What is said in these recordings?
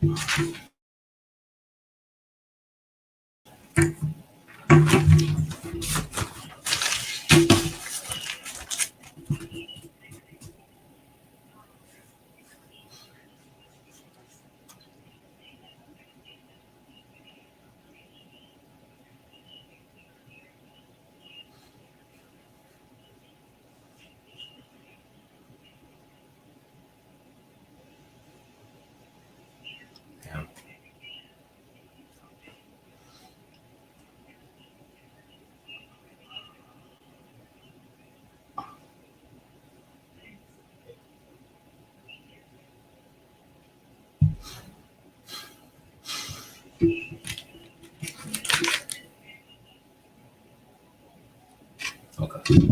Yeah. Okay.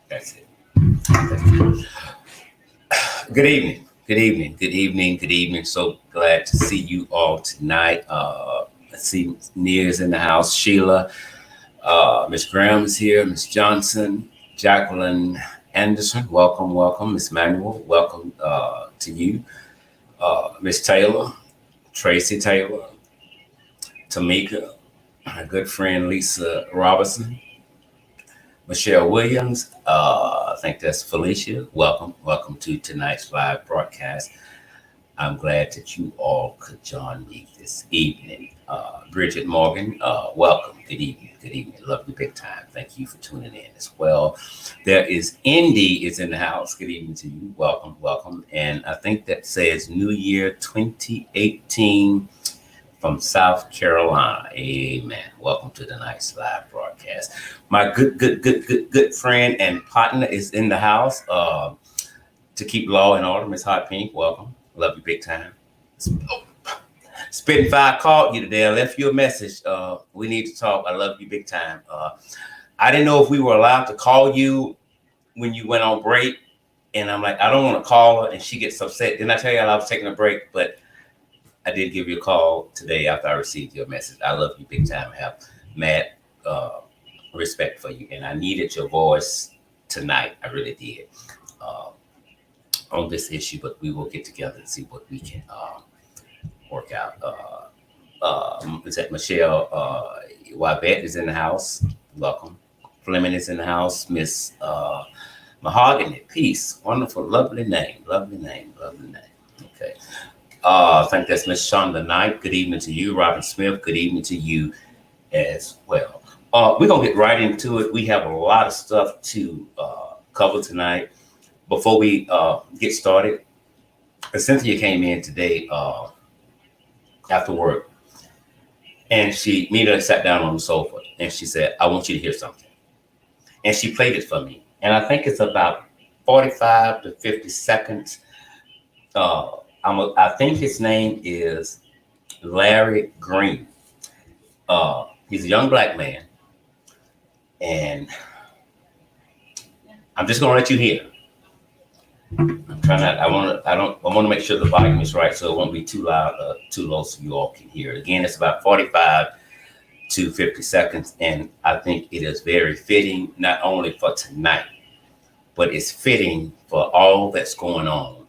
That's it. Good evening. Good evening. Good evening. Good evening. So glad to see you all tonight. I see Near's in the house. Sheila, Miss Graham is here. Miss Johnson, Jacqueline Anderson. Welcome, welcome. Miss Manuel, welcome to you. Miss Taylor, Tracy Taylor, Tamika, my good friend Lisa Robertson, Michelle Williams. I think that's Felicia. Welcome, welcome to tonight's live broadcast. I'm glad that you all could join me this evening. Bridget Morgan, welcome. Good evening. Good evening. Love you big time. Thank you for tuning in as well. There is Indy is in the house. Good evening to you. Welcome, welcome. And I think that says New Year 2018 from South Carolina. Amen. Welcome to tonight's live broadcast. My good friend and partner is in the house. To keep law and order, Miss Hot Pink, welcome. Love you big time. Spitting Fire called you today. I left you a message. We need to talk. I love you big time. I didn't know if we were allowed to call you when you went on break. And I'm like, I don't want to call her and she gets upset. Didn't I tell you I was taking a break? But I did give you a call today after I received your message. I love you big time. I have mad respect for you. And I needed your voice tonight. I really did. On this issue, but we will get together and see what we can work out. Is that Michelle Wybette is in the house? Welcome. Fleming is in the house. Miss Mahogany, peace. Wonderful, lovely name, lovely name, lovely name. Okay. I think that's Miss Shonda Knight. Good evening to you. Robin Smith, good evening to you as well. We're going to get right into it. We have a lot of stuff to cover tonight. Before we get started, Cynthia came in today after work, and she immediately sat down on the sofa, and she said, I want you to hear something. And she played it for me. And I think it's about 45 to 50 seconds. I think his name is Larry Green. He's a young black man, and I'm just going to let you hear. I'm trying not. I want to make sure the volume is right, so it won't be too loud, too low, so you all can hear it. Again, it's about 45 to 50 seconds, and I think it is very fitting, not only for tonight, but it's fitting for all that's going on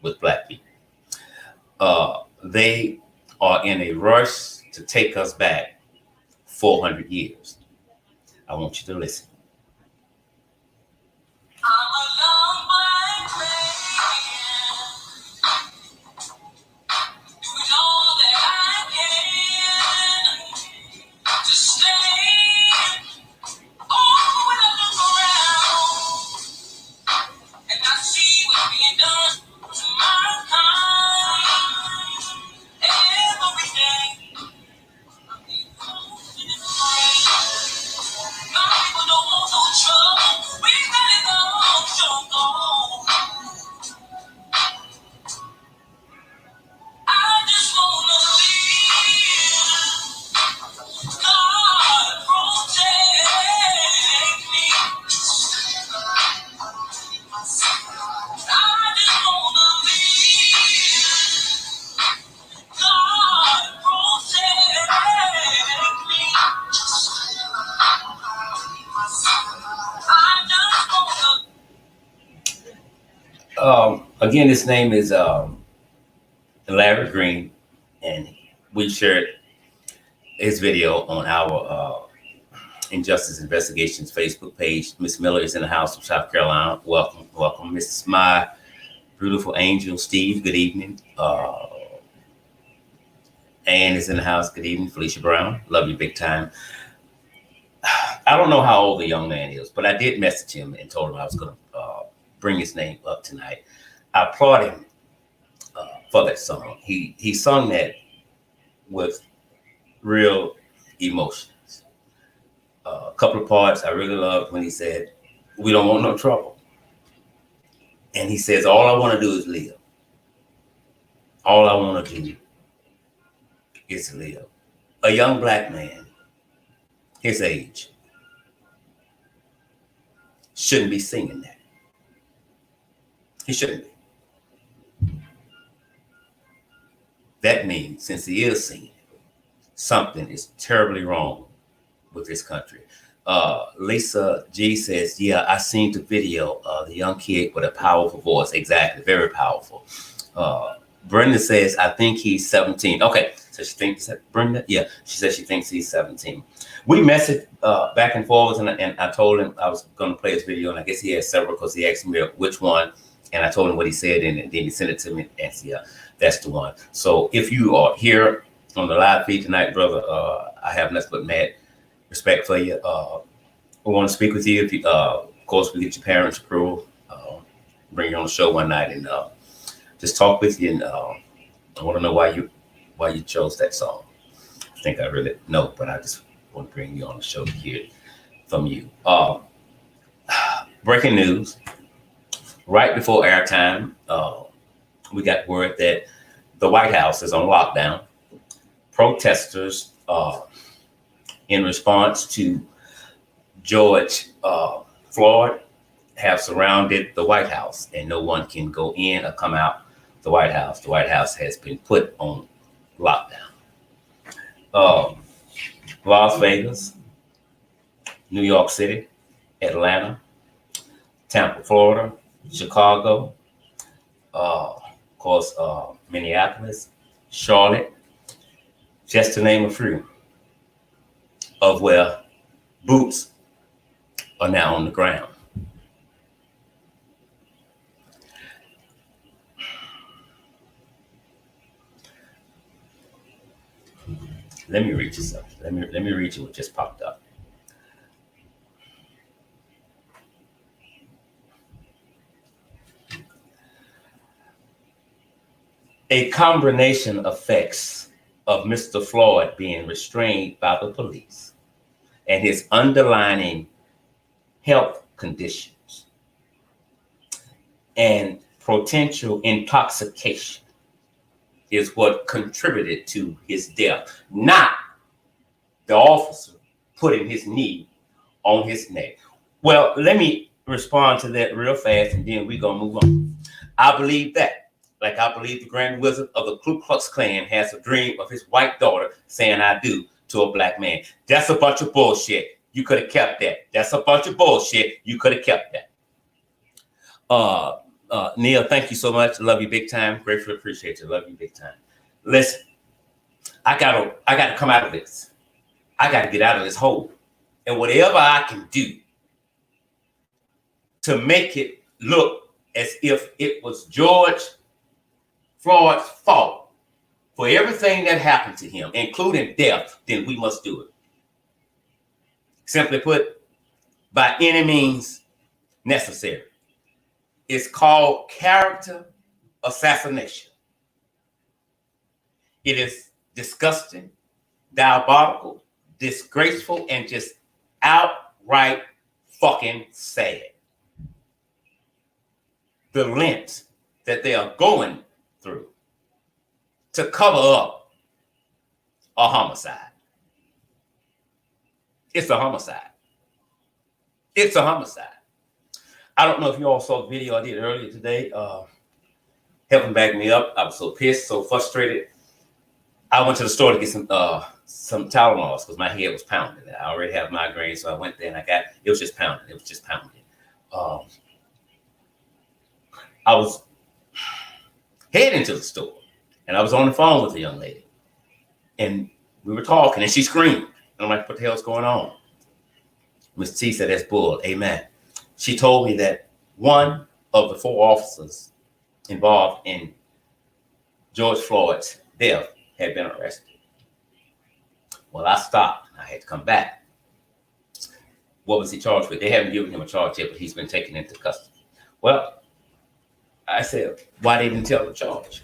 with black people. They are in a rush to take us back 400 years. I want you to listen. Again, his name is Larry Green, and we shared his video on our Injustice Investigations Facebook page. Miss Miller is in the house from South Carolina. Welcome, welcome. Mrs. My beautiful angel, Steve, good evening. Ann is in the house, good evening. Felicia Brown, love you big time. I don't know how old the young man is, but I did message him and told him I was going to bring his name up tonight. I applaud him for that song. He sung that with real emotions. A couple of parts I really loved when he said, "We don't want no trouble." And he says, "All I want to do is live. All I want to do is live." A young black man, his age, shouldn't be singing that. He shouldn't be. That means, since he is singing it, something is terribly wrong with this country. Lisa G says, "Yeah, I seen the video. The young kid with a powerful voice." Exactly, very powerful. Brenda says, "I think he's 17. Okay, so she thinks that Brenda, yeah, she says she thinks he's 17. We messaged back and forth, and I told him I was going to play his video, and I guess he had several because he asked me which one, and I told him what he said, and then he sent it to me, and yeah, that's the one. So if you are here on the live feed tonight, brother, I have nothing but mad respect for you. We want to speak with you. If you, of course, we get your parents' approval. Bring you on the show one night and just talk with you. And I want to know why you chose that song. I think I really know, but I just want to bring you on the show to hear it from you. Breaking news. Right before airtime, we got word that the White House is on lockdown. Protesters, in response to George Floyd, have surrounded the White House, and no one can go in or come out the White House. The White House has been put on lockdown. Las Vegas, New York City, Atlanta, Tampa, Florida, Chicago, of course, Minneapolis, Charlotte, just to name a few of where boots are now on the ground. Let me read you something. Let me read you what just popped up. A combination of effects of Mr. Floyd being restrained by the police and his underlying health conditions and potential intoxication is what contributed to his death, not the officer putting his knee on his neck. Well, let me respond to that real fast, and then we're going to move on. I believe that. Like I believe the Grand Wizard of the Ku Klux Klan has a dream of his white daughter saying "I do" to a black man. That's a bunch of bullshit. You could have kept that. That's a bunch of bullshit. You could have kept that. Neil, thank you so much. Love you big time. Gratefully appreciate you. Love you big time. Listen, I gotta come out of this. I gotta get out of this hole. And whatever I can do to make it look as if it was George Floyd's fault for everything that happened to him, including death, then we must do it. Simply put, by any means necessary. It's called character assassination. It is disgusting, diabolical, disgraceful, and just outright fucking sad. The lengths that they are going through to cover up a homicide. It's a homicide. It's a homicide. I don't know if you all saw the video I did earlier today, helping back me up. I was so pissed, so frustrated. I went to the store to get some Tylenols because my head was pounding. I already have migraines, so I went there and it was just pounding. It was just pounding. I was heading to the store, and I was on the phone with a young lady, and we were talking, and she screamed. And I'm like, what the hell's going on? Miss T said, that's bull. Amen. She told me that one of the 4 officers involved in George Floyd's death had been arrested. Well, I stopped. I had to come back. What was he charged with? They haven't given him a charge yet, but he's been taken into custody. Well, I said, why they didn't tell the charge?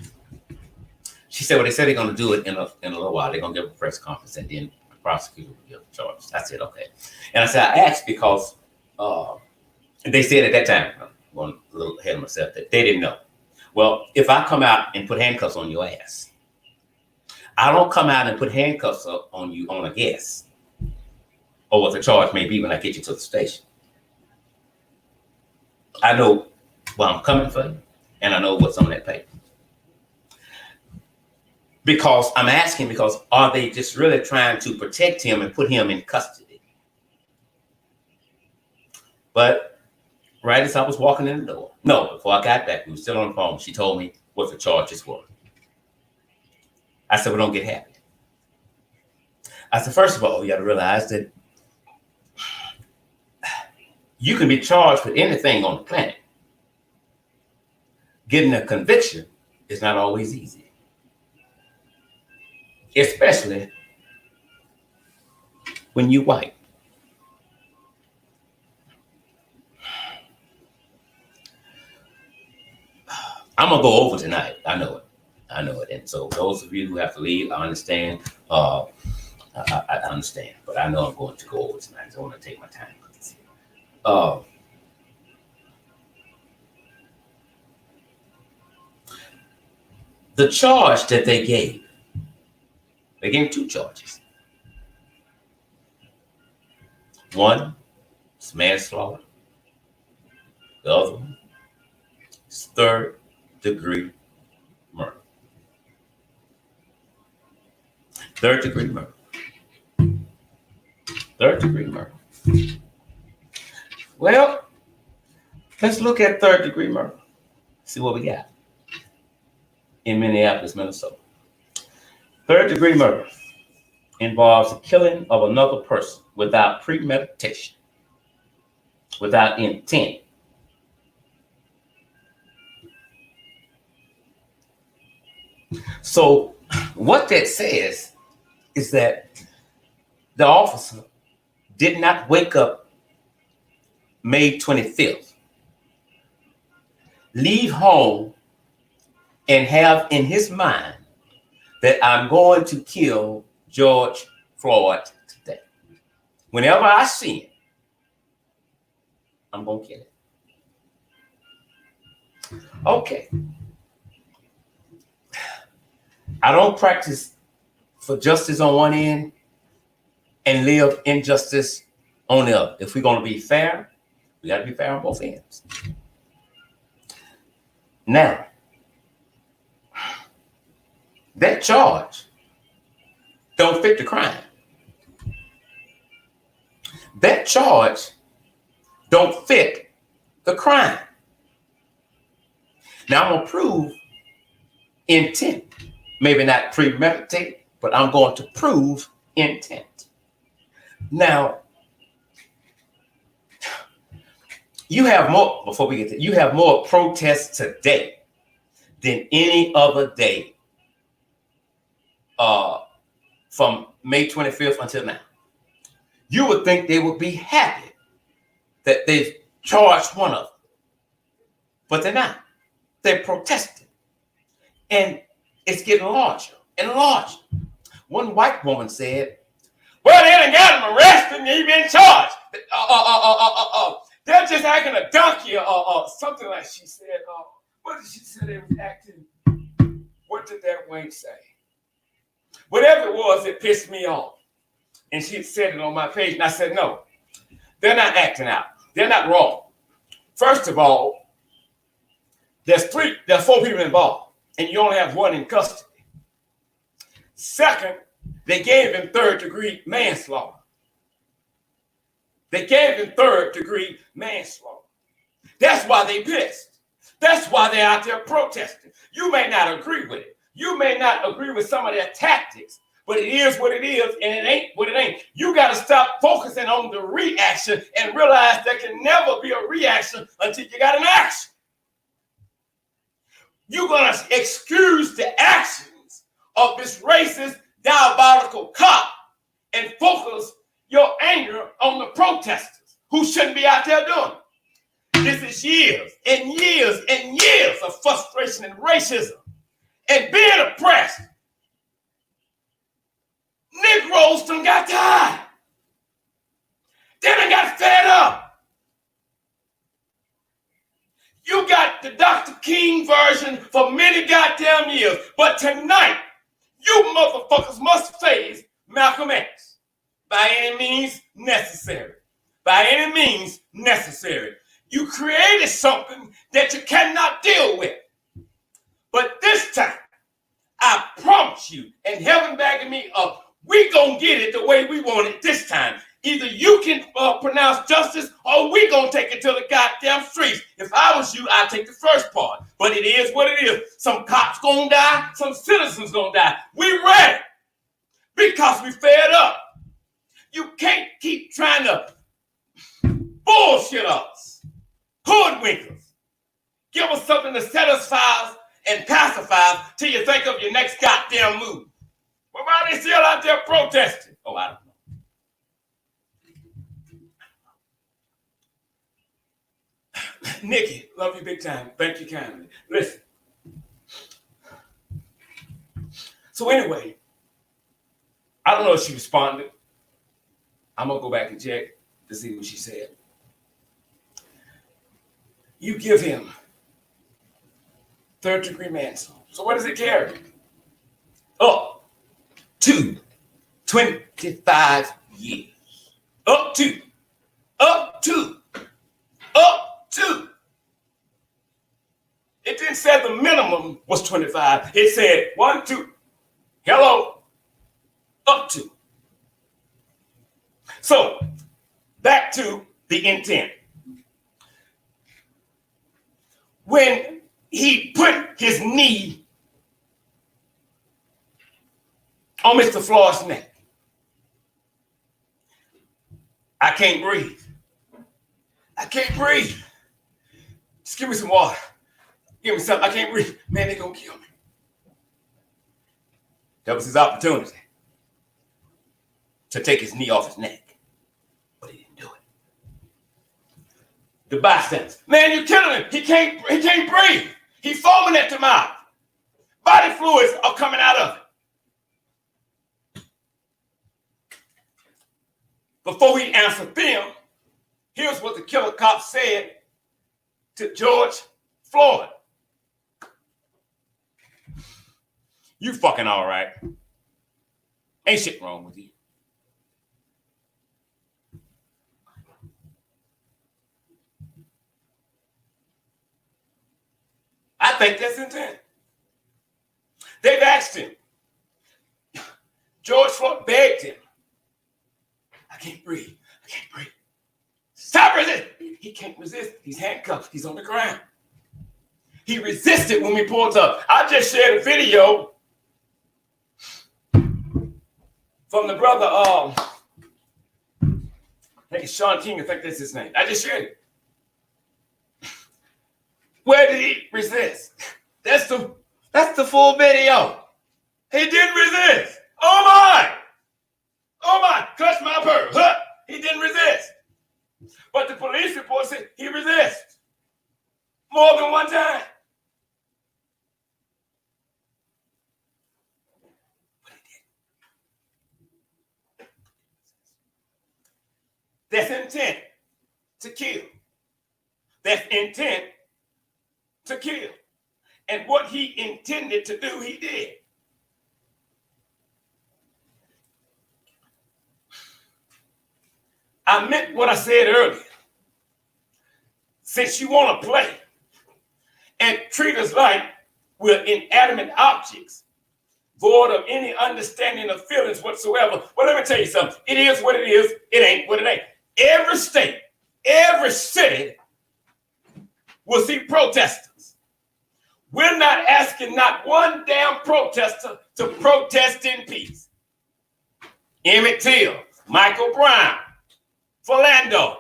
She said, well, they said they're going to do it in a little while. They're going to give a press conference, and then the prosecutor will give the charge. I said, okay. And I said, I asked because they said at that time, I'm going a little ahead of myself, that they didn't know. Well, if I come out and put handcuffs on your ass, I don't come out and put handcuffs on you on a guess or what the charge may be when I get you to the station. I know where I'm coming from, and I know what's on that paper. Because I'm asking, because are they just really trying to protect him and put him in custody? But right as I was walking in the door, no, before I got back, we were still on the phone. She told me what the charges were. I said, well, don't get happy. I said, first of all, you got to realize that you can be charged with anything on the planet. Getting a conviction is not always easy. Especially when you're white. I'm going to go over tonight. I know it. And so those of you who have to leave, I understand. I understand. But I know I'm going to go over tonight. So I want to take my time. The charge that they gave 2 charges. One is manslaughter. The other one is 3rd-degree murder. 3rd-degree murder. 3rd-degree murder. Well, let's look at 3rd-degree murder. See what we got in Minneapolis, Minnesota. 3rd-degree murder involves the killing of another person without premeditation, without intent. So what that says is that the officer did not wake up May 25th, leave home, and have in his mind that I'm going to kill George Floyd today. Whenever I see him, I'm going to kill him. Okay. I don't practice for justice on one end and live injustice on the other. If we're going to be fair, we got to be fair on both ends. Now, that charge don't fit the crime. That charge don't fit the crime. Now I'm going to prove intent. Maybe not premeditate, but I'm going to prove intent. Now, you have more, before we get to, you have more protests today than any other day from May 25th until now. You would think they would be happy that they've charged one of them, but they're not. They're protesting, and it's getting larger and larger. One white woman said, well, they done got him arrested and he been charged. They're just acting a donkey or something like she said. What did she say they was acting? What did that Wayne say? Whatever it was, it pissed me off. And she said it on my page, and I said, no, they're not acting out. They're not wrong. First of all, there's 4 people involved, and you only have 1 in custody. Second, they gave him 3rd-degree manslaughter. They gave him 3rd-degree manslaughter. That's why they pissed. That's why they're out there protesting. You may not agree with it. You may not agree with some of their tactics, but it is what it is, and it ain't what it ain't. You got to stop focusing on the reaction and realize there can never be a reaction until you got an action. You're going to excuse the actions of this racist, diabolical cop and focus your anger on the protesters who shouldn't be out there doing it. This is years and years and years of frustration and racism and being oppressed. Negroes done got tired. They done got fed up. You got the Dr. King version for many goddamn years. But tonight, you motherfuckers must face Malcolm X by any means necessary. By any means necessary. You created something that you cannot deal with. But this time, I promise you, and heaven backing me up, we gonna get it the way we want it this time. Either you can pronounce justice or we gonna take it to the goddamn streets. If I was you, I'd take the first part. But it is what it is. Some cops gonna die, some citizens gonna die. We ready because we fed up. You can't keep trying to bullshit us, hoodwink us, give us something to satisfy us and pacify us till you think of your next goddamn move. Well, why are they still out there protesting? Oh, I don't know. Nikki, love you big time. Thank you kindly. Listen. So anyway, I don't know if she responded. I'm going to go back and check to see what she said. You give him third-degree manslaughter. So what does it carry? Up to 25 years. Up to. It didn't say the minimum was 25. It said 1, 2, hello, up to. So, back to the intent. When he put his knee on Mr. Floyd's neck, I can't breathe. I can't breathe. Just give me some water. Give me something. I can't breathe. Man, they gonna kill me. That was his opportunity to take his knee off his neck. But he didn't do it. The bystanders. Man, you're killing him. He can't breathe. He's foaming at the mouth. Body fluids are coming out of it. Before he answered them, here's what the killer cop said to George Floyd. You fucking all right. Ain't shit wrong with you. I think that's intent. They've asked him. George Floyd begged him. I can't breathe. I can't breathe. Stop resisting. He can't resist. He's handcuffed. He's on the ground. He resisted when we pulled up. I just shared a video from the brother, I think it's Sean King, I think that's his name. I just shared it. Where did he resist? That's the full video. He didn't resist. Oh my, clutch my pearl. Huh? He didn't resist. But the police report said he resisted more than one time. That's intent to kill. That's intent to kill. And what he intended to do, he did. I meant what I said earlier. Since you want to play and treat us like we're inanimate objects, void of any understanding of feelings whatsoever, well, let me tell you something. It is what it is. It ain't what it ain't. Every state, every city will see protesters. We're not asking not one damn protester to protest in peace. Emmett Till, Michael Brown, Philando.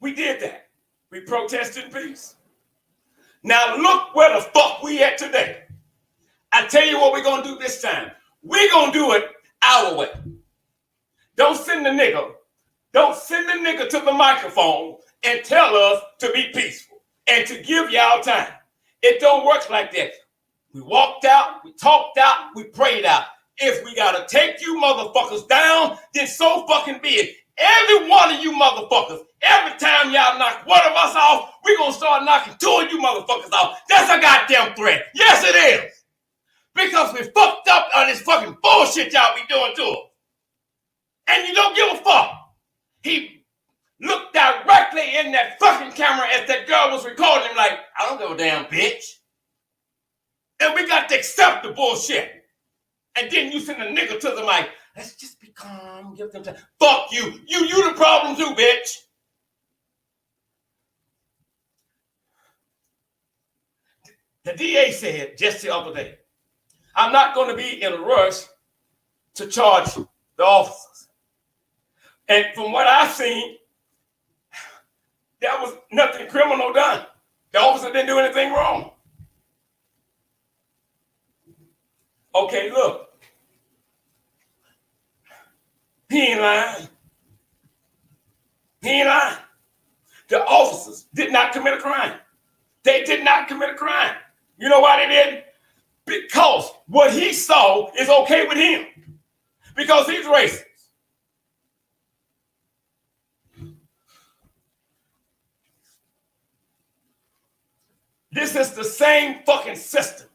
We did that. We protested in peace. Now look where the fuck we at today. I tell you what we're going to do this time. We're going to do it our way. Don't send the nigga to the microphone and tell us to be peaceful and to give y'all time. It don't work like that. We walked out, we talked out, we prayed out. If we got to take you motherfuckers down, then so fucking be it. Every one of you motherfuckers, every time y'all knock one of us off, we're going to start knocking two of you motherfuckers off. That's a goddamn threat. Yes, it is. Because we fucked up on this fucking bullshit y'all be doing to us. And you don't give a fuck. He looked directly in that fucking camera as that girl was recording him like, I don't give a damn bitch. And we got to accept the bullshit. And then you send a nigga to the mic. Let's just be calm. Give them time. Fuck you. You the problem too, bitch. The DA said just the other day, I'm not going to be in a rush to charge the officers. And from what I've seen, there was nothing criminal done. The officer didn't do anything wrong. Okay, look. He ain't lying. He ain't lying. The officers did not commit a crime. They did not commit a crime. You know why they didn't? Because what he saw is okay with him. Because he's racist. This is the same fucking system.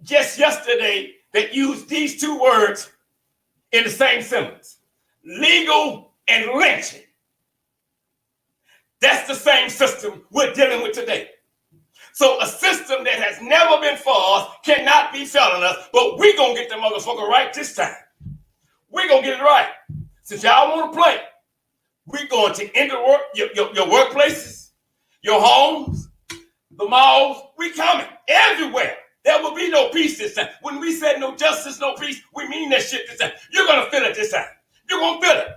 Just yesterday, they used these two words in the same sentence. Legal and lynching. That's the same system we're dealing with today. So a system that has never been for us cannot be failing us, but we're going to get the motherfucker right this time. We're going to get it right. Since y'all want to play, we're going to enter your workplaces, your homes, the malls. We coming everywhere. There will be no peace this time. When we said no justice, no peace, we mean that shit this time. You're going to feel it this time. You're going to feel it.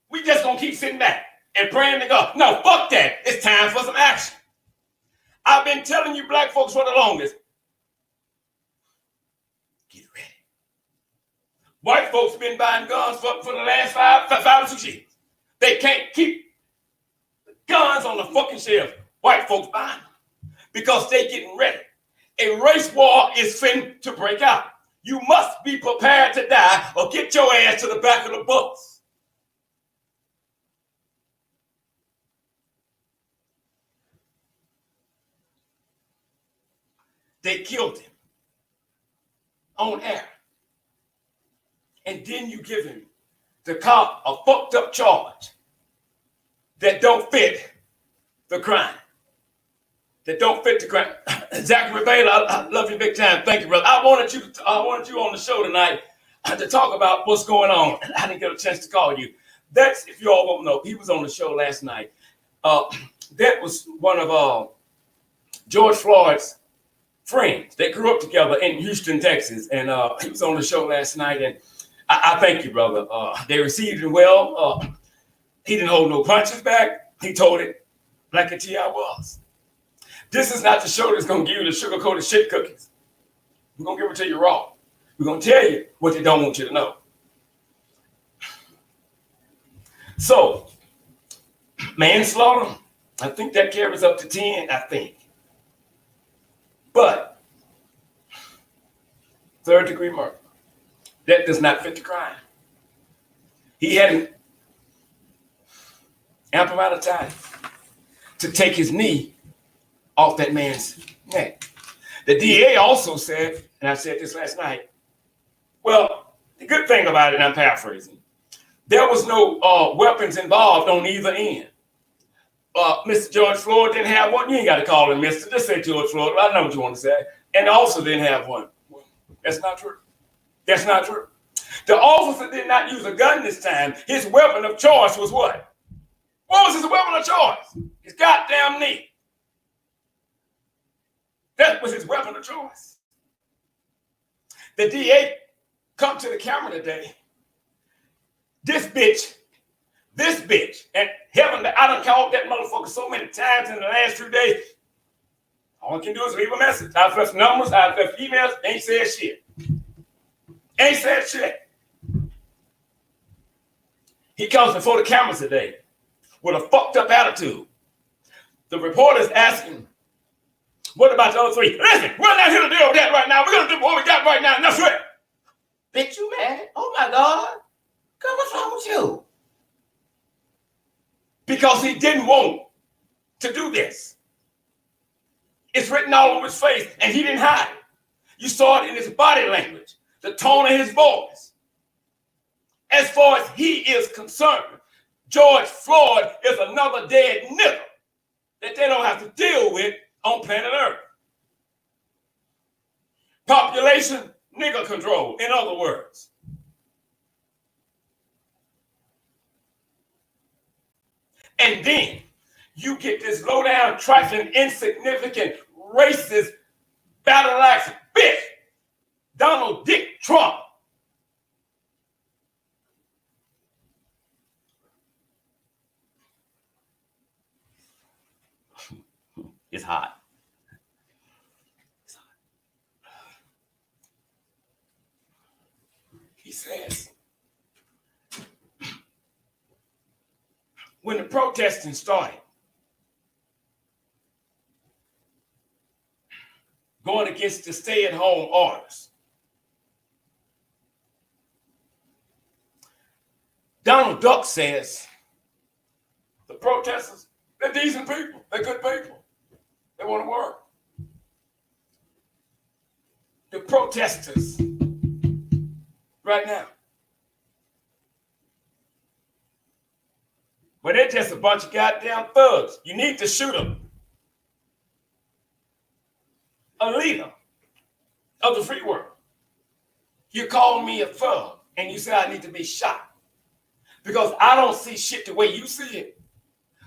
We just going to keep sitting back and praying to God. No, fuck that. It's time for some action. I've been telling you black folks for the longest. Get ready. White folks been buying guns for the last five or 6 years. They can't keep guns on the fucking shelf. White folks buying them because they getting ready. A race war is fin to break out. You must be prepared to die or get your ass to the back of the bus. They killed him on air. And then you give him the cop a fucked up charge that don't fit the crime. That don't fit the crime. Zachary Baylor, I love you big time. Thank you, brother. I wanted you on the show tonight to talk about what's going on. I didn't get a chance to call you. That's, if you all won't know, he was on the show last night. That was one of George Floyd's friends. They grew up together in Houston, Texas, and he was on the show last night. And I thank you, brother. They received him well. He didn't hold no punches back. He told it like a TI was. This is not the show that's going to give you the sugar-coated shit cookies. We're going to give it to you raw. We're going to tell you what they don't want you to know. So, manslaughter, I think that carries up to 10, I think. But, third-degree murder, that does not fit the crime. He had an ample amount of time to take his knee off that man's neck. The DA also said, and I said this last night, well, the good thing about it, and I'm paraphrasing, there was no weapons involved on either end. Mr. George Floyd didn't have one. You ain't got to call him Mr. Just say George Floyd. I know what you want to say. And also didn't have one. That's not true. That's not true. The officer did not use a gun this time. His weapon of choice was what? What was his weapon of choice? His goddamn knee. That was his weapon of choice. The DA come to the camera today. This bitch, and heaven, I done called that motherfucker so many times in the last 2 days. All I can do is leave a message. I've left numbers, I've left emails, ain't said shit. Ain't said shit. He comes before the cameras today with a fucked up attitude. The reporter's asking, what about the other three? Listen, we're not here to deal with that right now. We're going to do what we got right now, and that's it. Bitch, you mad? Oh my God. God, what's wrong with you? Because he didn't want to do this. It's written all over his face, and he didn't hide it. You saw it in his body language, the tone of his voice. As far as he is concerned, George Floyd is another dead nigger that they don't have to deal with on planet Earth. Population nigger control, in other words. And then you get this low down, trifling, insignificant, racist, battle axe bitch, Donald Dick Trump. It's hot. It's hot. He says, when the protesting started, going against the stay-at-home orders, Donald Duck says, the protesters, they're decent people, they're good people. They want to work. The protesters right now, but they're just a bunch of goddamn thugs. You need to shoot them. A leader of the free world. You call me a thug and you say I need to be shot because I don't see shit the way you see it.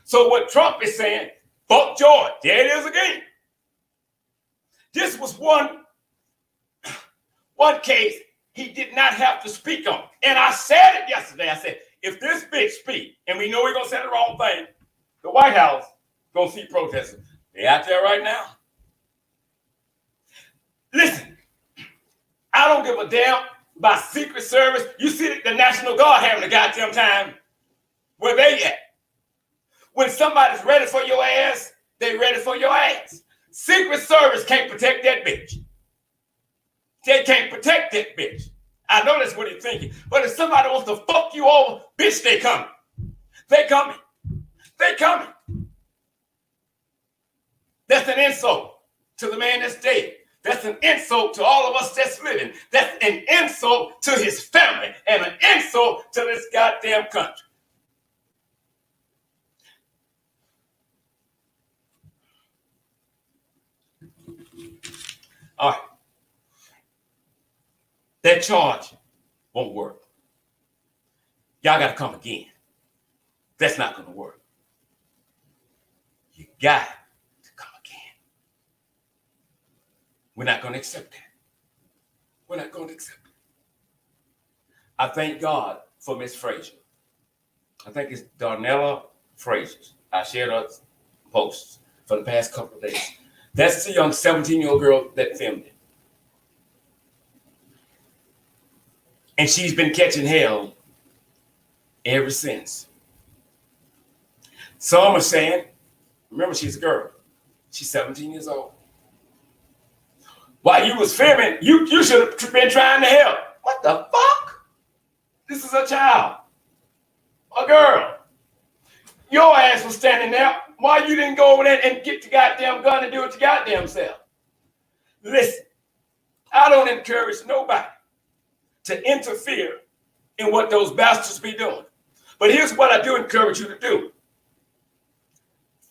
So what Trump is saying, fuck George. There it is again. This was one case he did not have to speak on. And I said it yesterday. I said, if this bitch speak, and we know we're going to say the wrong thing, the White House going to see protesters. They're out there right now. Listen, I don't give a damn about Secret Service. You see the National Guard having a goddamn time. Where they at? When somebody's ready for your ass, they ready for your ass. Secret Service can't protect that bitch. They can't protect that bitch. I know that's what he's thinking. But if somebody wants to fuck you over, bitch, they coming. They coming. They coming. That's an insult to the man that's dead. That's an insult to all of us that's living. That's an insult to his family and an insult to this goddamn country. All right. That charge won't work. Y'all got to come again. That's not going to work. You got to come again. We're not going to accept that. We're not going to accept it. I thank God for Miss Frazier. I think it's Darnella Frazier. I shared her posts for the past couple of days. That's the young 17-year-old girl that filmed it. And she's been catching hell ever since. Some are saying, remember, she's a girl. She's 17 years old. While you was filming, you should have been trying to help. What the fuck? This is a child. A girl. Your ass was standing there. Why you didn't go over there and get the goddamn gun and do it your goddamn self? Listen, I don't encourage nobody to interfere in what those bastards be doing. But here's what I do encourage you to do.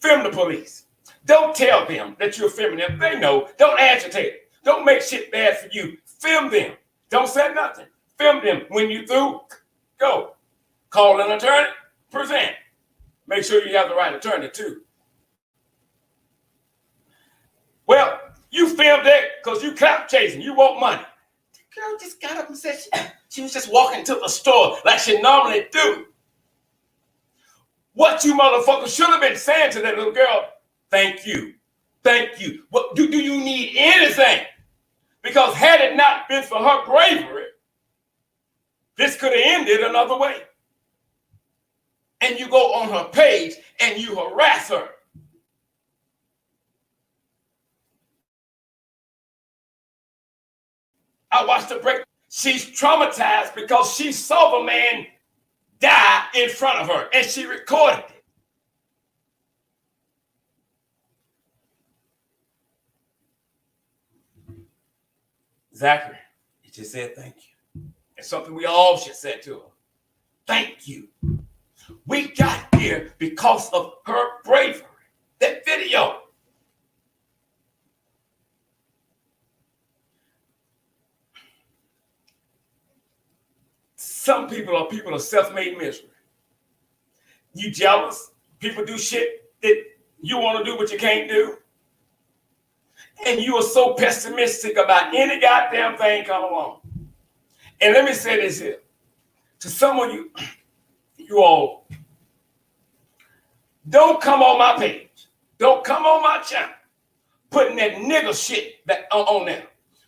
Film the police. Don't tell them that you're filming them. They know. Don't agitate. Don't make shit bad for you. Film them. Don't say nothing. Film them. When you through, go. Call an attorney, present. Make sure you have the right attorney too. Well, you filmed it because you clout chasing. You want money. The girl just got up and said she was just walking to the store like she normally do. What you motherfuckers should have been saying to that little girl, thank you. Thank you. What do you need anything? Because had it not been for her bravery, this could have ended another way. And you go on her page and you harass her. I watched her break. She's traumatized because she saw the man die in front of her and she recorded it. Zachary, he just said thank you. It's something we all should say to her. Thank you. We got here because of her bravery. That video. Some people are people of self-made misery. You jealous? People do shit that you want to do but you can't do. And you are so pessimistic about any goddamn thing come along. And let me say this here. To some of you all, don't come on my page. Don't come on my channel putting that nigga shit back on there.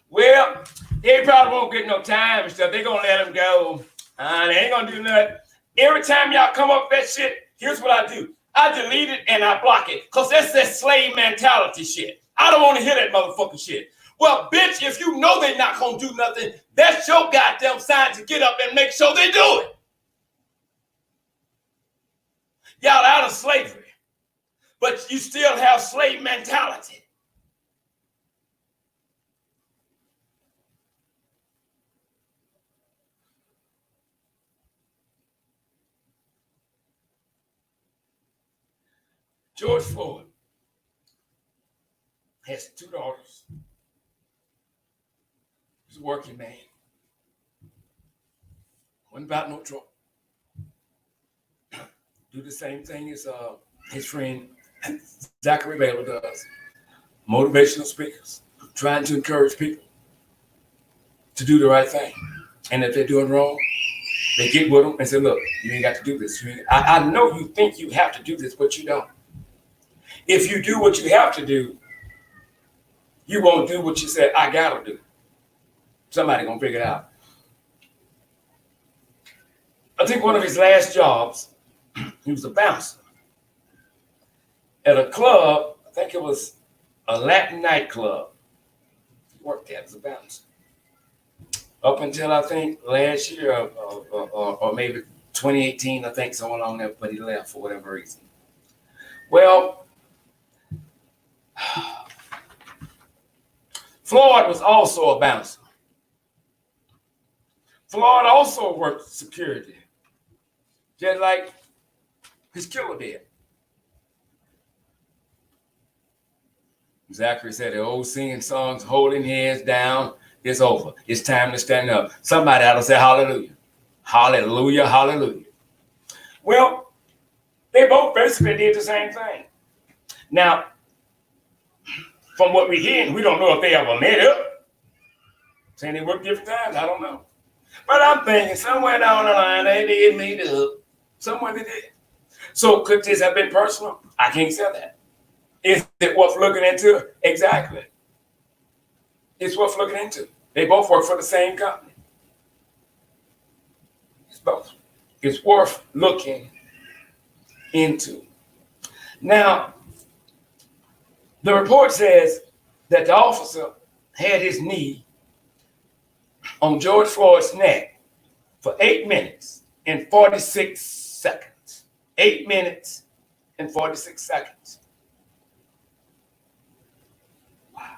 Well, they probably won't get no time and stuff. They're going to let them go. They ain't going to do nothing. Every time y'all come up with that shit, here's what I do. I delete it and I block it because that's that slave mentality shit. I don't want to hear that motherfucking shit. Well, bitch, if you know they're not going to do nothing, that's your goddamn sign to get up and make sure they do it. Y'all out of slavery, but you still have slave mentality. George Floyd has 2 daughters. He's a working man. Wasn't about no trouble. Do the same thing as his friend Zachary Baylor does. Motivational speakers, trying to encourage people to do the right thing. And if they're doing wrong, they get with them and say, look, you ain't got to do this. I know you think you have to do this, but you don't. If you do what you have to do, you won't do what you said, I got to do. Somebody going to figure it out. I think one of his last jobs, he was a bouncer at a club. I think it was a Latin nightclub. He worked there as a bouncer. Up until I think last year or maybe 2018, I think, somewhere along there, but he left for whatever reason. Well, Floyd was also a bouncer. Floyd also worked security, just like his killer did. Zachary said the old singing songs, holding heads down, it's over. It's time to stand up. Somebody ought to say hallelujah. Hallelujah, hallelujah. Well, they both basically did the same thing. Now, from what we're hearing, we don't know if they ever met up. Saying they worked different times, I don't know. But I'm thinking somewhere down the line, they did meet up. Somewhere they did. So could this have been personal? I can't say that. Is it worth looking into? Exactly. It's worth looking into. They both work for the same company. It's both. It's worth looking into. Now, the report says that the officer had his knee on George Floyd's neck for 8 minutes and 46 seconds. 8 minutes and 46 seconds. Wow.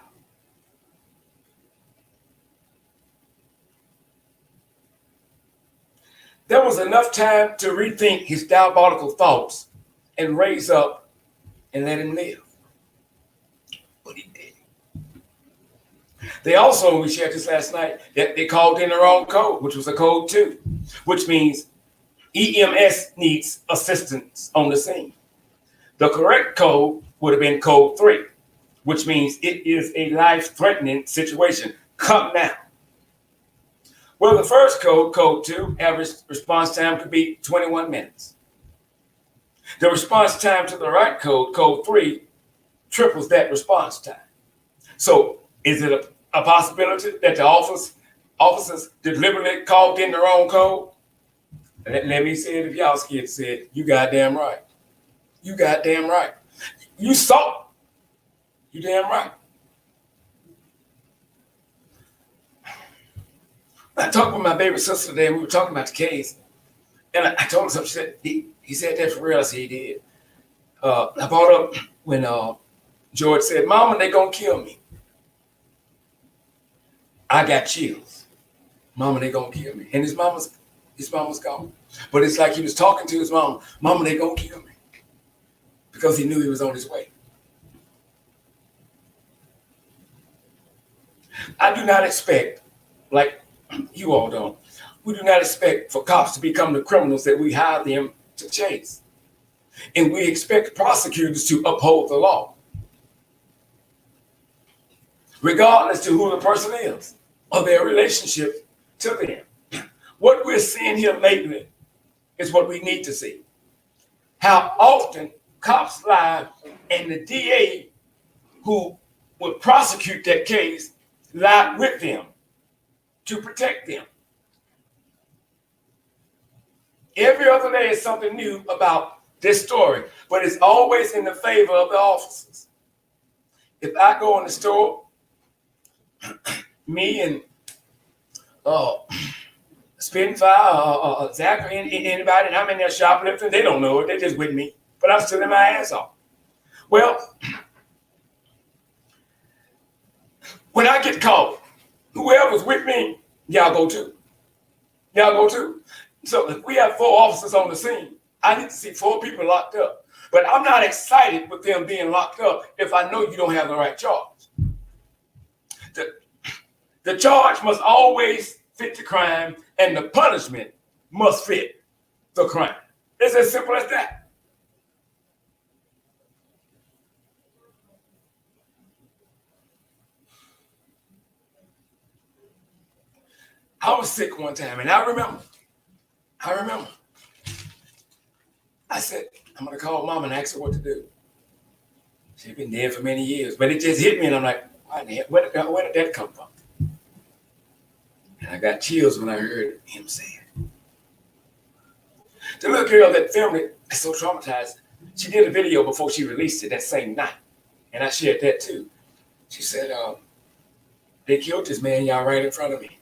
There was enough time to rethink his diabolical thoughts and raise up and let him live. But he didn't. They also, we shared this last night, that they called in the wrong code, which was a code 2, which means EMS needs assistance on the scene. The correct code would have been code 3, which means it is a life-threatening situation. Come now. Well, the first code, code 2, average response time could be 21 minutes. The response time to the right code, code 3, triples that response time. So is it a possibility that the officers deliberately called in the wrong code? Let me say it if y'all scared to say it. You goddamn right. You goddamn right. You saw it. You damn right. I talked with my baby sister today, and we were talking about the case. And I told her something. She said, he said that for real. I said, he did. I brought up when George said, Mama, they gonna kill me. I got chills. Mama, they gonna kill me. And his mama's gone. But it's like he was talking to his mama. Mama, they gonna kill me. Because he knew he was on his way. I do not expect, like you all don't, we do not expect for cops to become the criminals that we hire them to chase. And we expect prosecutors to uphold the law, regardless to who the person is or their relationship to them. What we're seeing here lately is what we need to see. How often cops lie, and the DA who would prosecute that case lied with them to protect them. Every other day is something new about this story, but it's always in the favor of the officers. If I go in the store, me and Spitfire, Zach, or anybody, and I'm in there shoplifting, they don't know it, they're just with me, but I'm stealing my ass off. Well, when I get caught, whoever's with me, y'all go too. Y'all go too. So if we have 4 officers on the scene, I need to see 4 people locked up. But I'm not excited with them being locked up if I know you don't have the right charge. The charge must always fit the crime, and the punishment must fit the crime. It's as simple as that. I was sick one time, and I remember. I said, I'm going to call Mom and ask her what to do. She's been dead for many years, but it just hit me, and I'm like, where did that come from? And I got chills when I heard him say it. The little girl that filmed it is so traumatized. She did a video before she released it that same night, and I shared that too. She said, they killed this man, y'all, right in front of me.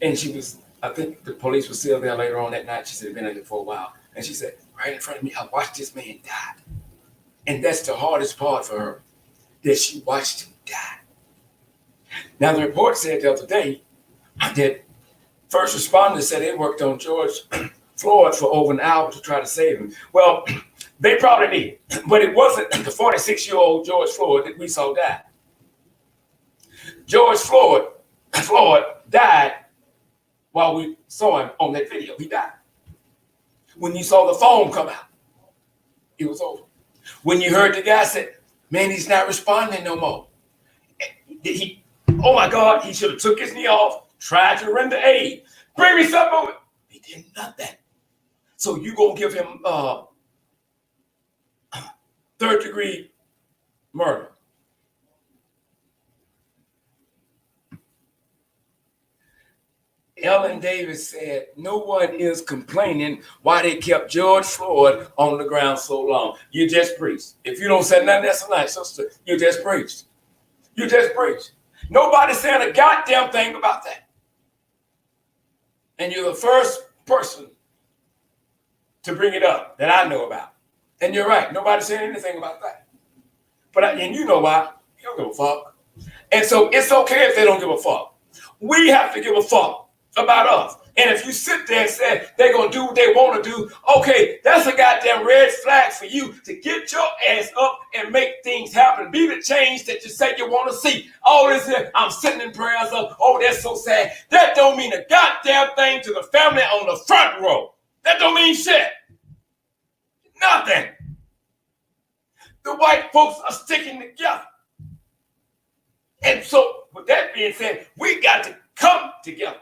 And she was, I think the police were still there later on that night. She said, they'd been there for a while. And she said, right in front of me, I watched this man die. And that's the hardest part for her, that she watched him die. Now, the report said the other day that first responders said they worked on George Floyd for over an hour to try to save him. Well, they probably did, but it wasn't the 46-year-old George Floyd that we saw die. George Floyd died while we saw him on that video. He died. When you saw the phone come out, it was over. When you heard the guy say, man, he's not responding no more. Oh my God, he should have took his knee off, tried to render aid. Bring me something over. He did nothing. So you gonna give him 3rd-degree murder. Ellen Davis said, no one is complaining why they kept George Floyd on the ground so long. You just preached. If you don't say nothing else tonight, sister, you just preached. You just preached. Nobody's saying a goddamn thing about that. And you're the first person to bring it up that I know about. And you're right. Nobody's saying anything about that. And you know why? You don't give a fuck. And so it's okay if they don't give a fuck. We have to give a fuck about us. And if you sit there and say they're going to do what they want to do, okay, that's a goddamn red flag for you to get your ass up and make things happen. Be the change that you say you want to see. All this here, I'm sitting in prayers up. Oh, that's so sad. That don't mean a goddamn thing to the family on the front row. That don't mean shit. Nothing. The white folks are sticking together. And so, with that being said, we got to come together.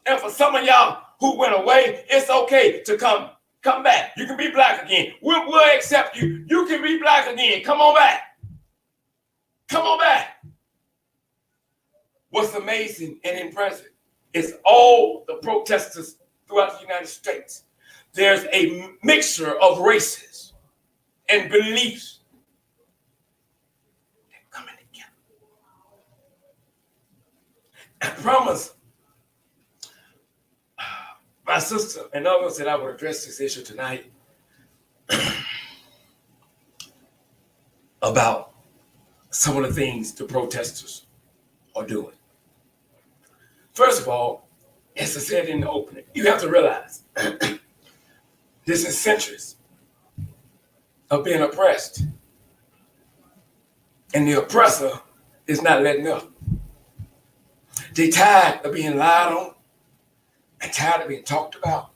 And for some of y'all who went away, it's okay to come back. You can be black again. We'll accept you. You can be black again. Come on back. Come on back. What's amazing and impressive is all the protesters throughout the United States. There's a mixture of races and beliefs. They're coming together. I promise my sister and others that I would address this issue tonight about some of the things the protesters are doing. First of all, as I said in the opening, you have to realize this is centuries of being oppressed. And the oppressor is not letting up. They're tired of being lied on. They're tired of being talked about.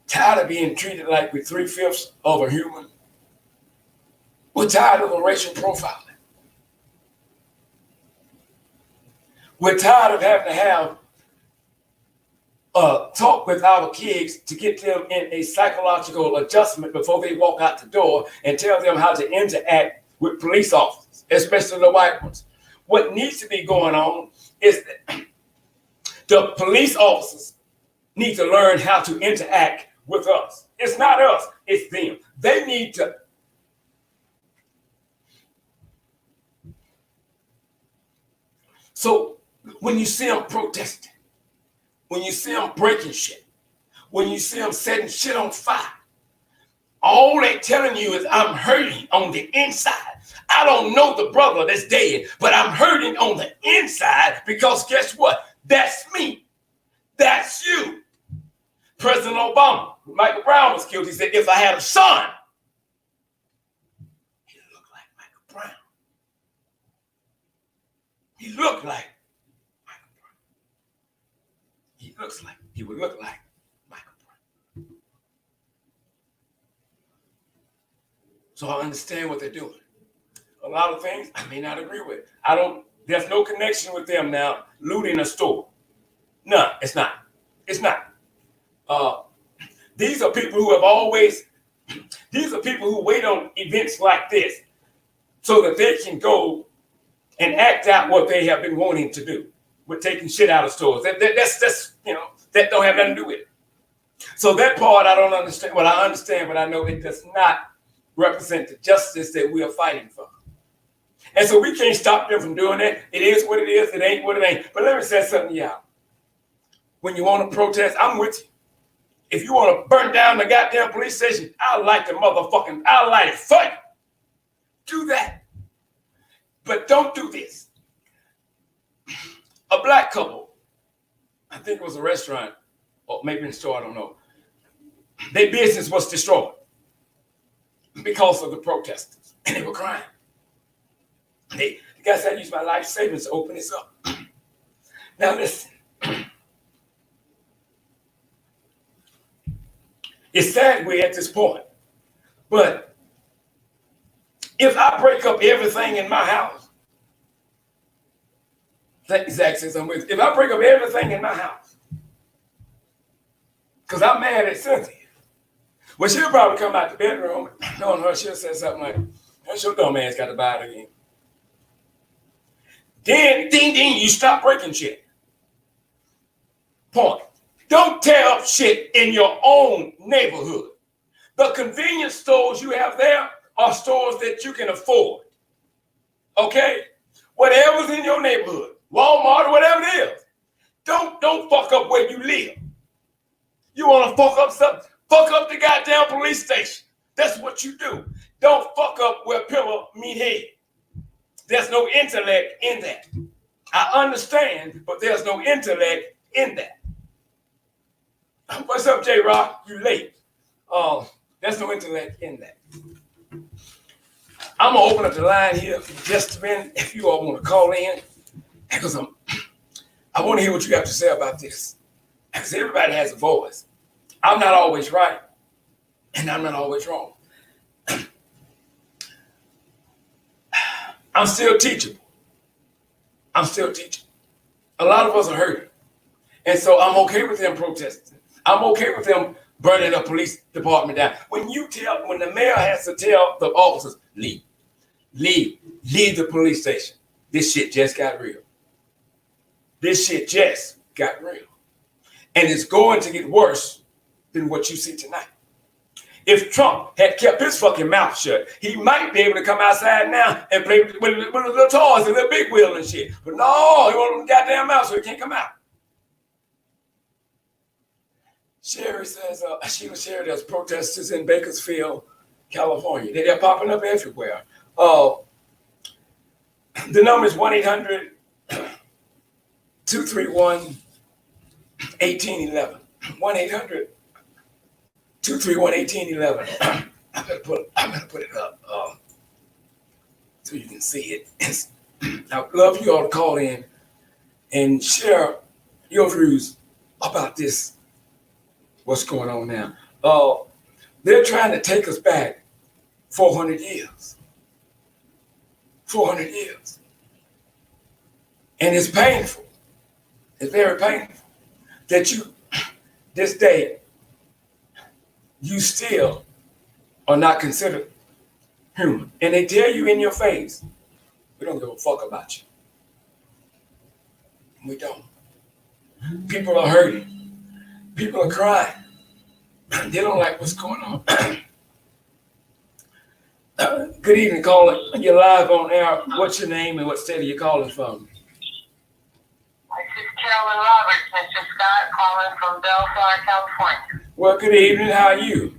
Tired of being treated like we're 3/5 of a human. We're tired of the racial profiling. We're tired of having to have a talk with our kids to get them in a psychological adjustment before they walk out the door and tell them how to interact with police officers, especially the white ones. What needs to be going on is that the police officers need to learn how to interact with us. It's not us, it's them. They need to. So when you see them protesting, when you see them breaking shit, when you see them setting shit on fire, all they telling you is I'm hurting on the inside. I don't know the brother that's dead, but I'm hurting on the inside because guess what? That's me. That's you. President Obama, when Michael Brown was killed, he said, if I had a son, he looked like Michael Brown. He looked like Michael Brown. He would look like Michael Brown. So I understand what they're doing. A lot of things I may not agree with. There's no connection with them now looting a store. No, it's not. It's not. These are people who wait on events like this so that they can go and act out what they have been wanting to do with taking shit out of stores. That's that don't have nothing to do with it. So that part I don't understand. Well, I understand, but I know it does not represent the justice that we are fighting for. And so we can't stop them from doing that. It is what it is. It ain't what it ain't. But let me say something to y'all. When you want to protest, I'm with you. If you want to burn down the goddamn police station, I'll light it for you. Do that. But don't do this. A black couple, I think it was a restaurant, or maybe in a store, I don't know. Their business was destroyed because of the protesters. And they were crying. The guy said, I used my life savings to open this up. Now listen. It's sad we're at this point. But if I break up everything in my house, Zach says I'm with you. If I break up everything in my house, because I'm mad at Cynthia, well, she'll probably come out the bedroom, knowing her, she'll say something like, that's your dumb ass got to buy it again. Then, ding, you stop breaking shit. Point. Don't tear up shit in your own neighborhood. The convenience stores you have there are stores that you can afford. Okay? Whatever's in your neighborhood, Walmart or whatever it is, don't fuck up where you live. You want to fuck up something? Fuck up the goddamn police station. That's what you do. Don't fuck up where pillow meet head. There's no intellect in that. I understand, but there's no intellect in that. What's up, J Rock? You late. There's no intellect in that. I'm gonna open up the line here for just a minute if you all want to call in, because I want to hear what you have to say about this. Because everybody has a voice. I'm not always right, and I'm not always wrong. I'm still teachable. I'm still teaching. A lot of us are hurting. And so I'm okay with them protesting. I'm okay with them burning the police department down. When the mayor has to tell the officers, leave the police station. This shit just got real. This shit just got real. And it's going to get worse than what you see tonight. If Trump had kept his fucking mouth shut, he might be able to come outside now and play with the little toys and the big wheel and shit. But no, he won't goddamn mouth, so he can't come out. Sherry says, Sheila Sherry, there's protesters in Bakersfield, California. They're popping up everywhere. The number is 1-800-231-1811. 1-800-231-1811. I better put it up so you can see it. I'd love you all to call in and share your views about this. What's going on now? They're trying to take us back 400 years. 400 years. And it's painful. It's very painful that this day, you still are not considered human. And they tell you in your face, we don't give a fuck about you. We don't. People are hurting. People are crying. They don't like what's going on. Good evening, caller. You're live on air. What's your name and what state are you calling from? This is Carolyn Roberts, Mr. Scott, calling from Bellflower, California. Well, good evening. How are you?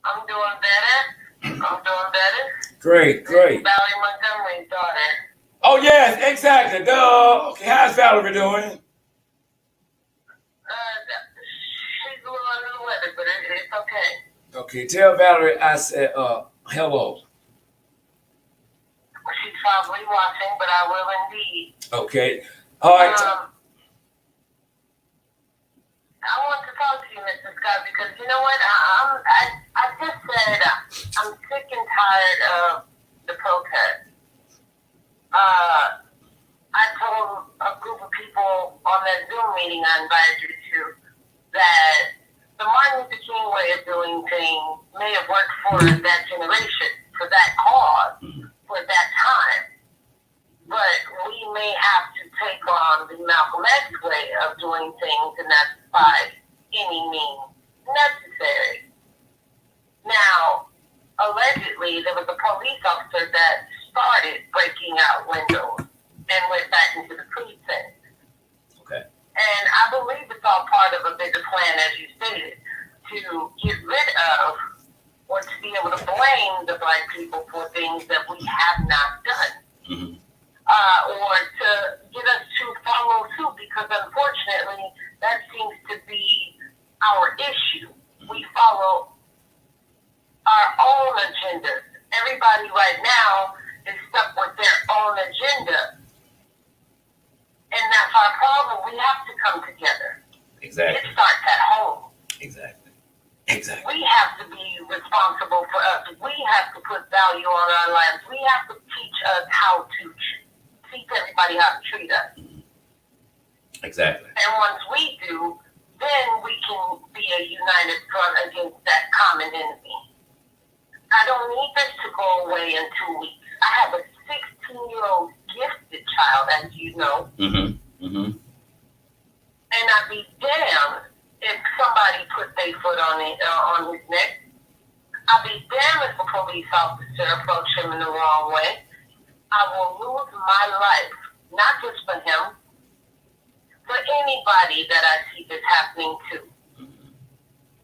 I'm doing better. Great. Valerie Montgomery's daughter. Oh, yes, exactly. Duh. Okay, how's Valerie doing? She's a little under the weather, but it's okay. Okay, tell Valerie I said hello. She's probably watching, but I will indeed. Okay. All right. I want to talk to you, Mr. Scott, because you know what? I just said I'm sick and tired of the protest. I told a group of people on that Zoom meeting I invited you to that the Martin Luther King way of doing things may have worked for that generation, for that cause, for that time. But we may have to take on the Malcolm X way of doing things, and that's by any means necessary. Now, allegedly, there was a police officer that started breaking out windows and went back into the precinct. Okay. And I believe it's all part of a bigger plan, as you stated, to get rid of or to be able to blame the Black people for things that we have not done. Mm-hmm. Or to get us to follow suit, because unfortunately, that seems to be our issue. We follow our own agendas. Everybody right now is stuck with their own agenda. And that's our problem. We have to come together. Exactly. It starts at home. Exactly. We have to be responsible for us. We have to put value on our lives. We have to teach us how to teach everybody how to treat us. Exactly. And once we do, then we can be a united front against that common enemy. I don't need this to go away in 2 weeks. I have a 16-year-old gifted child, as you know. Mm-hmm. Mm-hmm. And I'd be damned if somebody put their foot on his neck. I'd be damned if a police officer approached him in the wrong way. I will lose my life, not just for him, for anybody that I see this happening to.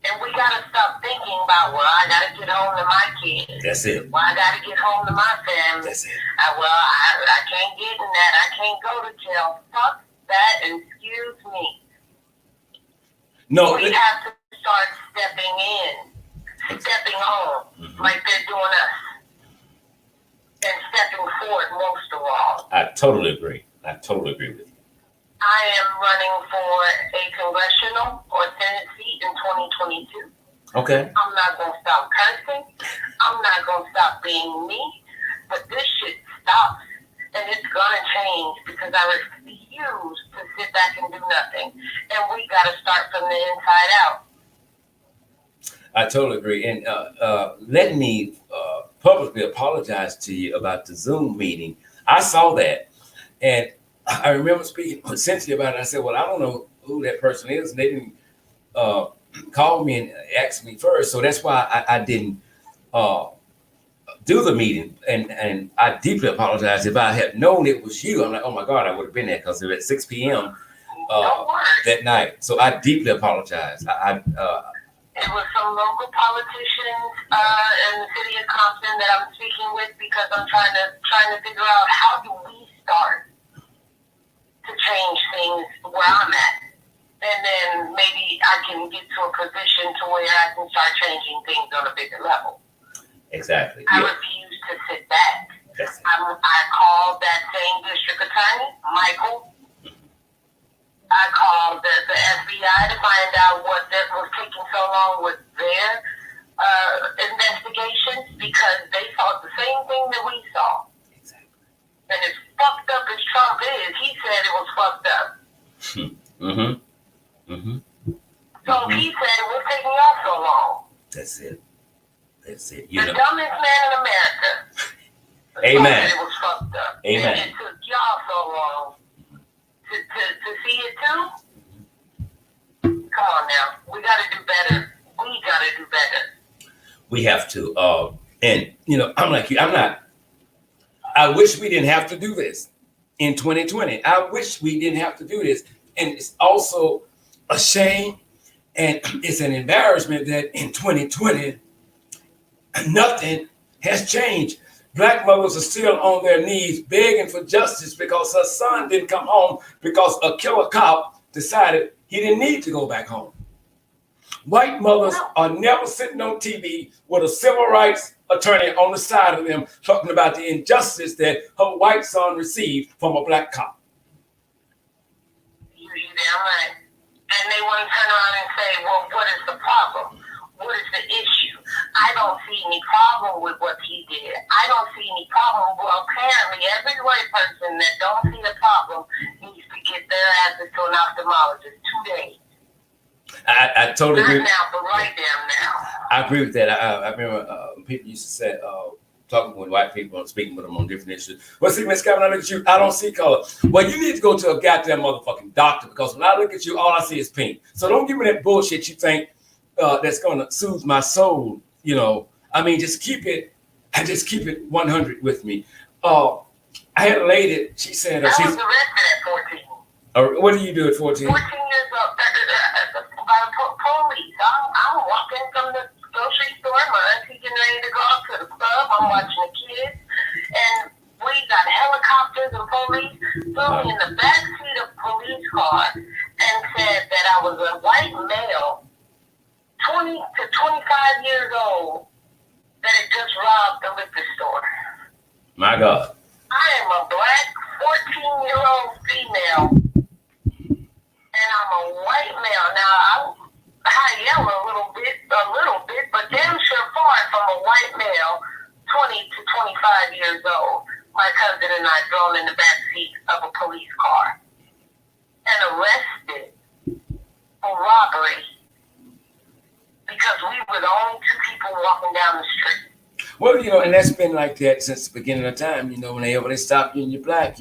And we got to stop thinking about, well, I got to get home to my kids. That's it. Well, I got to get home to my family. That's it. I can't get in that. I can't go to jail. Fuck that, and excuse me. No, We have to start stepping in, stepping on, like they're doing us, and stepping forward most of all. I totally agree. I totally agree with you. I am running for a congressional or Senate seat in 2022. Okay. I'm not going to stop cursing. I'm not going to stop being me. But this shit stops, and it's going to change because I refuse to sit back and do nothing. And we got to start from the inside out. I totally agree. And let me publicly apologize to you about the Zoom meeting. I saw that. And I remember speaking with Cynthia about it. I said, well, I don't know who that person is. And they didn't call me and ask me first. So that's why I didn't do the meeting. And I deeply apologize. If I had known it was you, I'm like, oh my God, I would have been there because it was at 6 p.m. That night. So I deeply apologize. It was some local politicians in the city of Compton that I'm speaking with because I'm trying to figure out how do we start to change things where I'm at. And then maybe I can get to a position to where I can start changing things on a bigger level. Exactly. I refuse to sit back. That's it. I called that same district attorney, Michael. I called the FBI to find out what that was taking so long with their investigations because they saw the same thing that we saw. Exactly. And as fucked up as Trump is, he said it was fucked up. So he said it was taking y'all so long. That's it. That's it. The dumbest man in America. Amen. Said it was fucked up. Amen. And it took y'all so long to see it too. Come on now. We got to do better. We got to do better. We have to. And, I'm like you. I wish we didn't have to do this in 2020. I wish we didn't have to do this. And it's also a shame and it's an embarrassment that in 2020, nothing has changed. Black mothers are still on their knees begging for justice because her son didn't come home because a killer cop decided he didn't need to go back home. White mothers are never sitting on TV with a civil rights attorney on the side of them talking about the injustice that her white son received from a black cop. You're damn right. And they want to turn around and say, well, what is the problem? What is the issue? I don't see any problem with what he did. I don't see any problem. Well, apparently, every white person that don't see the problem needs to get their asses to an ophthalmologist today. I totally agree. Not now, but right damn now. I agree with that. I remember people used to say, talking with white people and speaking with them on different issues. Well, see, Miss Kevin, I look at you, I don't see color. Well, you need to go to a goddamn motherfucking doctor because when I look at you, all I see is pink. So don't give me that bullshit you think that's going to soothe my soul. I mean, just keep it 100 with me. I had a lady, she said, I was arrested at 14. What do you do at 14? 14 years old, by the police. I'm walking from the grocery store. My auntie getting ready to go out to the club. I'm watching the kids. And we got helicopters and police threw me in the back seat of a police car and said that I was a white male, 20 to 25 years old, that had just robbed the liquor store. My God. I am a black 14-year-old female, and I'm a white male. Now, I yell a little bit, but damn sure far from a white male, 20 to 25 years old. My cousin and I thrown in the back seat of a police car and arrested for robbery because we were the only two people walking down the street. Well, and that's been like that since the beginning of time. Whenever they stop you and you're black,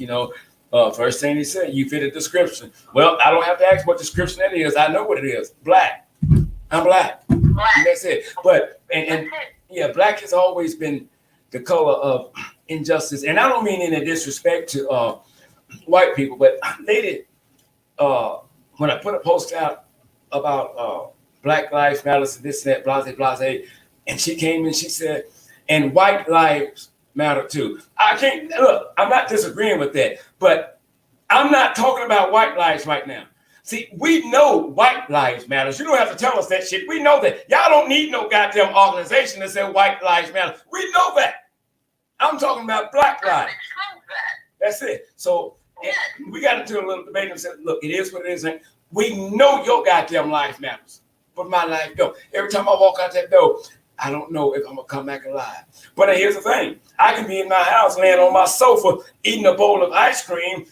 first thing they say, you fit a description. Well, I don't have to ask what description that is. I know what it is. Black. I'm black. Black. That's it. But, yeah, black has always been the color of injustice. And I don't mean in a disrespect to white people, but they did, when I put a post out about Black Lives Matter, this and that, blase, blase, and she came and she said, and white lives matter too. I'm not disagreeing with that, but I'm not talking about white lives right now. See, we know white lives matter. You don't have to tell us that shit. We know that. Y'all don't need no goddamn organization that say white lives matter. We know that. I'm talking about black lives. That's it. So we got into a little debate and said, look, it is what it is. And we know your goddamn life matters, but my life don't. Every time I walk out that door, I don't know if I'm gonna come back alive. But here's the thing. I can be in my house, laying on my sofa, eating a bowl of ice cream,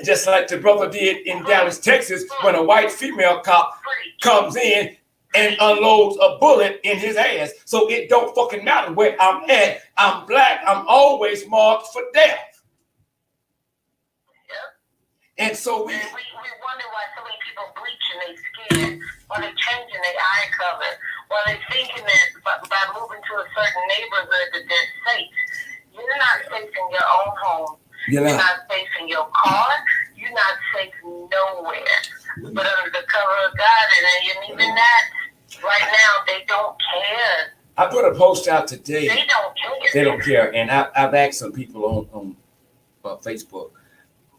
just like the brother did in Dallas, Texas, when a white female cop comes in and unloads a bullet in his ass. So it don't fucking matter where I'm at. I'm black. I'm always marked for death. And so we wonder why so many people bleaching their skin, or they're changing their eye color, or they're thinking that by moving to a certain neighborhood that they're safe. You're not safe in your own home. You're not safe in your car. You're not safe nowhere. But under the cover of God, and even that, right now, they don't care. I put a post out today. They don't care. They don't care. And I've asked some people on Facebook,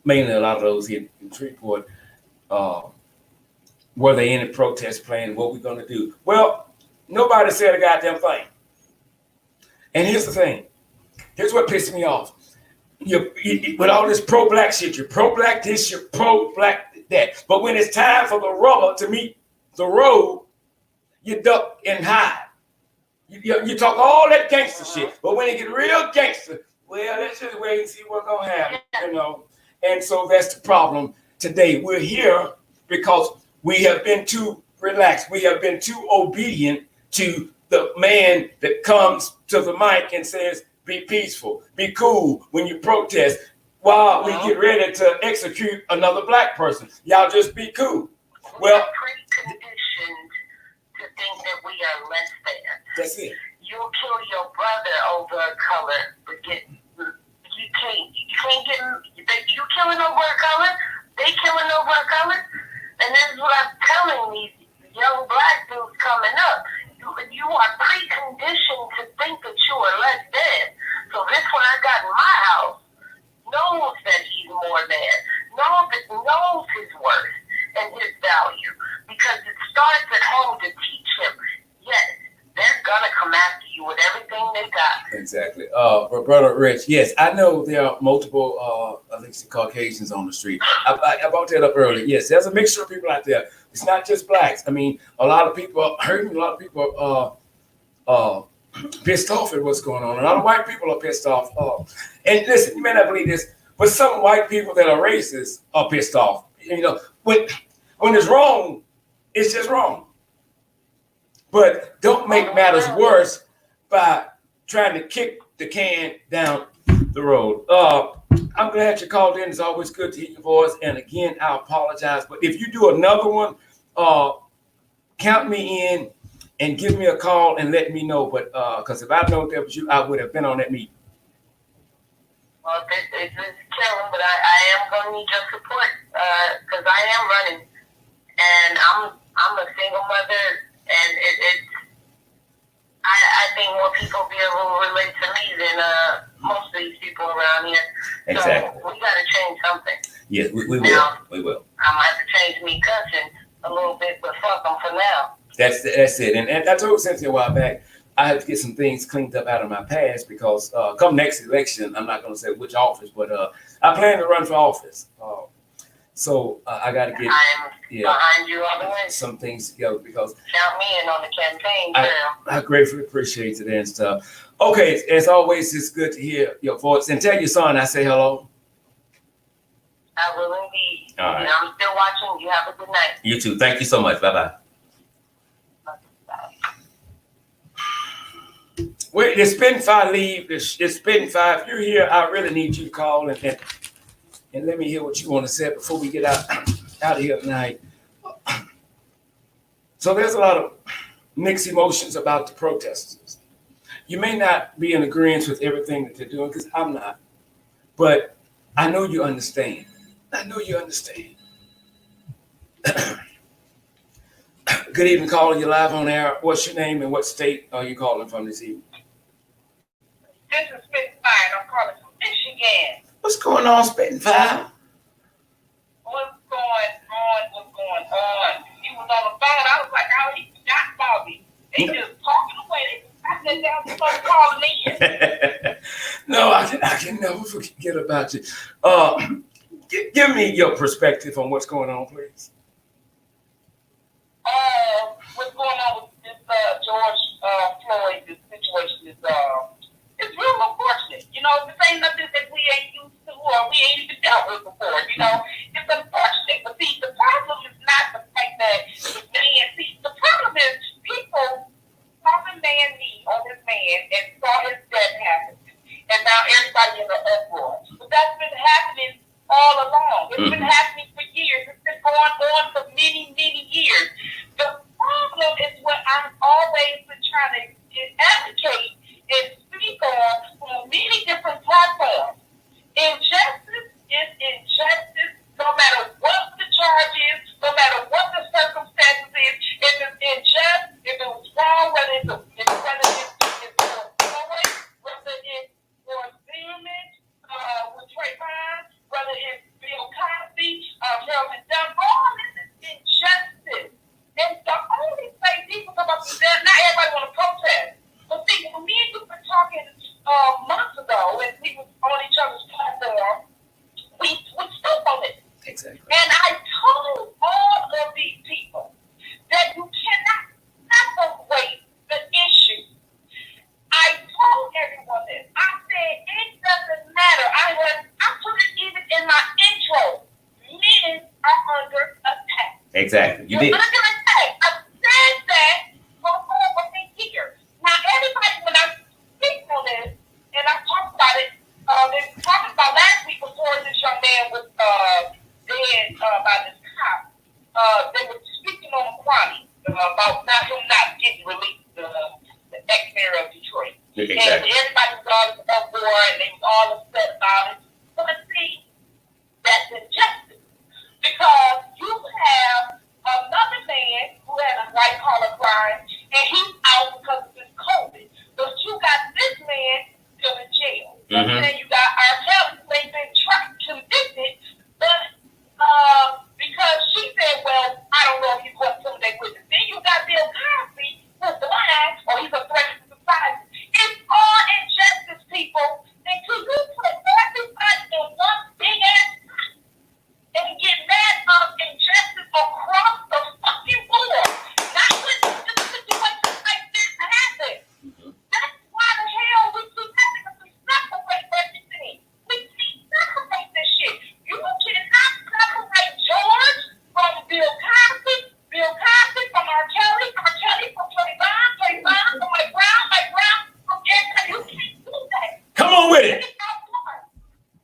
mainly a lot of those here in Shreveport, were they in a protest plan? What we going to do? Well, nobody said a goddamn thing. And here's the thing. Here's what pissed me off. You with all this pro-black shit, you're pro-black this, you're pro-black that. But when it's time for the rubber to meet the road, you duck and hide. You talk all that gangster shit. But when it get real gangster, well, let's just wait and see what's going to happen, you know. And so that's the problem today. We're here because we have been too relaxed. We have been too obedient to the man that comes to the mic and says, be peaceful, be cool when you protest while we get ready to execute another black person. Y'all just be cool. Well, preconditioned to think that we are less than. That's it. You'll kill your brother over a color, but you can't get you killing over a color, they killing over a color. And this is what I'm telling these young black dudes coming up. You are preconditioned to think that you are less than. So this one I got in my house knows that he's more than, knows his worth and his value, because it starts at home to teach him, yes, they're gonna come after you with everything they got. Exactly. Brother Rich, yes, I know there are multiple at least Caucasians on the street. I brought that up earlier. Yes, there's a mixture of people out there. It's not just blacks. I mean, a lot of people are hurting, a lot of people are pissed off at what's going on. A lot of white people are pissed off. And listen, you may not believe this, but some white people that are racist are pissed off. You know, when it's wrong, it's just wrong. But don't make matters worse by trying to kick the can down the road. I'm glad you called in. It's always good to hear your voice. And again, I apologize. But if you do another one, count me in and give me a call and let me know. But because if I know that was you, I would have been on that meeting. Well, it's killing, but I am going to need your support because I am running. And I'm a single mother, and I think more people be able to relate to me than most of these people around here. Exactly. So we got to change something. Yes, we will. Now, we will. I might have to change me cussing a little bit, but fuck them for now. That's it. And I told Cynthia a while back, I have to get some things cleaned up out of my past because come next election, I'm not going to say which office, but I plan to run for office. So I got to get behind you all the way. Some things together because count me in on the campaign. I gratefully appreciate it and stuff. Okay, as always, it's good to hear your voice. And tell your son I say hello. I will indeed. All right. And I'm still watching. You have a good night. You too. Thank you so much. Bye-bye. Wait, it's been 5 leave. It's been 5. If you're here, I really need you to call and let me hear what you want to say before we get out of here tonight. So there's a lot of mixed emotions about the protesters. You may not be in agreement with everything that they're doing, because I'm not. But I know you understand. I know you understand. Good evening, caller. You're live on air. What's your name and what state are you calling from this evening? This is Spitfire. I'm calling from Michigan. What's going on, Spitfire? What's going on? They just talking away. I said, down so calling in. No, I can never forget about you. Give me your perspective on what's going on, please. What's going on with this George Floyd this situation is it's real unfortunate. You know, this ain't nothing that we ain't used to or we ain't even dealt with before. You know, it's unfortunate. But see, the problem is not the fact that the man. See, the problem is people saw the man knee on this man and saw his death happen, and now everybody in the uproar. But that's been happening all along. It's been happening for years. It's been going on for many, many years. The problem is what I've always been trying to advocate and speak on many different platforms. Injustice is injustice, no matter what the charge is, no matter what the circumstances is. If it's unjust, if it was wrong, whether it's whether it's Floyd, whether it's for Zimmerman, with Trayvon, whether it's Bill Cosby, Harold Dunn, all this is injustice. And the only way people come up with that, not everybody want to protest. But see, when me and you were talking months ago, and we were on each other's platform, we spoke on it. Exactly. And I told all of these people that you cannot separate the issue. I told everyone this. I said it doesn't matter. I put it even in my intro. Men are under attack. Exactly. You did. Under attack. I said that for over a year. Now everybody, when I speak on this and I talk about it, they were talking about last week before this young man was dead by this cop. They were speaking on Kwame about him not getting released, the ex-mayor of Detroit. Exactly. And everybody was all uproar and they was all upset about it. But see, that's injustice. Because you have another man who had a white collar crime and he's out because of this COVID. But you got this man still in jail. And then you got our Kelly who ain't been convicted, but because she said, well, I don't know if you want some of that witness. Then you got Bill Cosby who's blind or he's a threat to society. It's all injustice, people. Until you put everybody in one big ass pot and get mad of injustice across the fucking board. Not when situations like this happen. That's why the hell we keep having to separate everything. We keep separate this shit. You cannot separate George from Bill Cosby, Bill Cosby from R. Kelly from Trayvon from Mike Brown from everybody. You can't do that. Come on with it.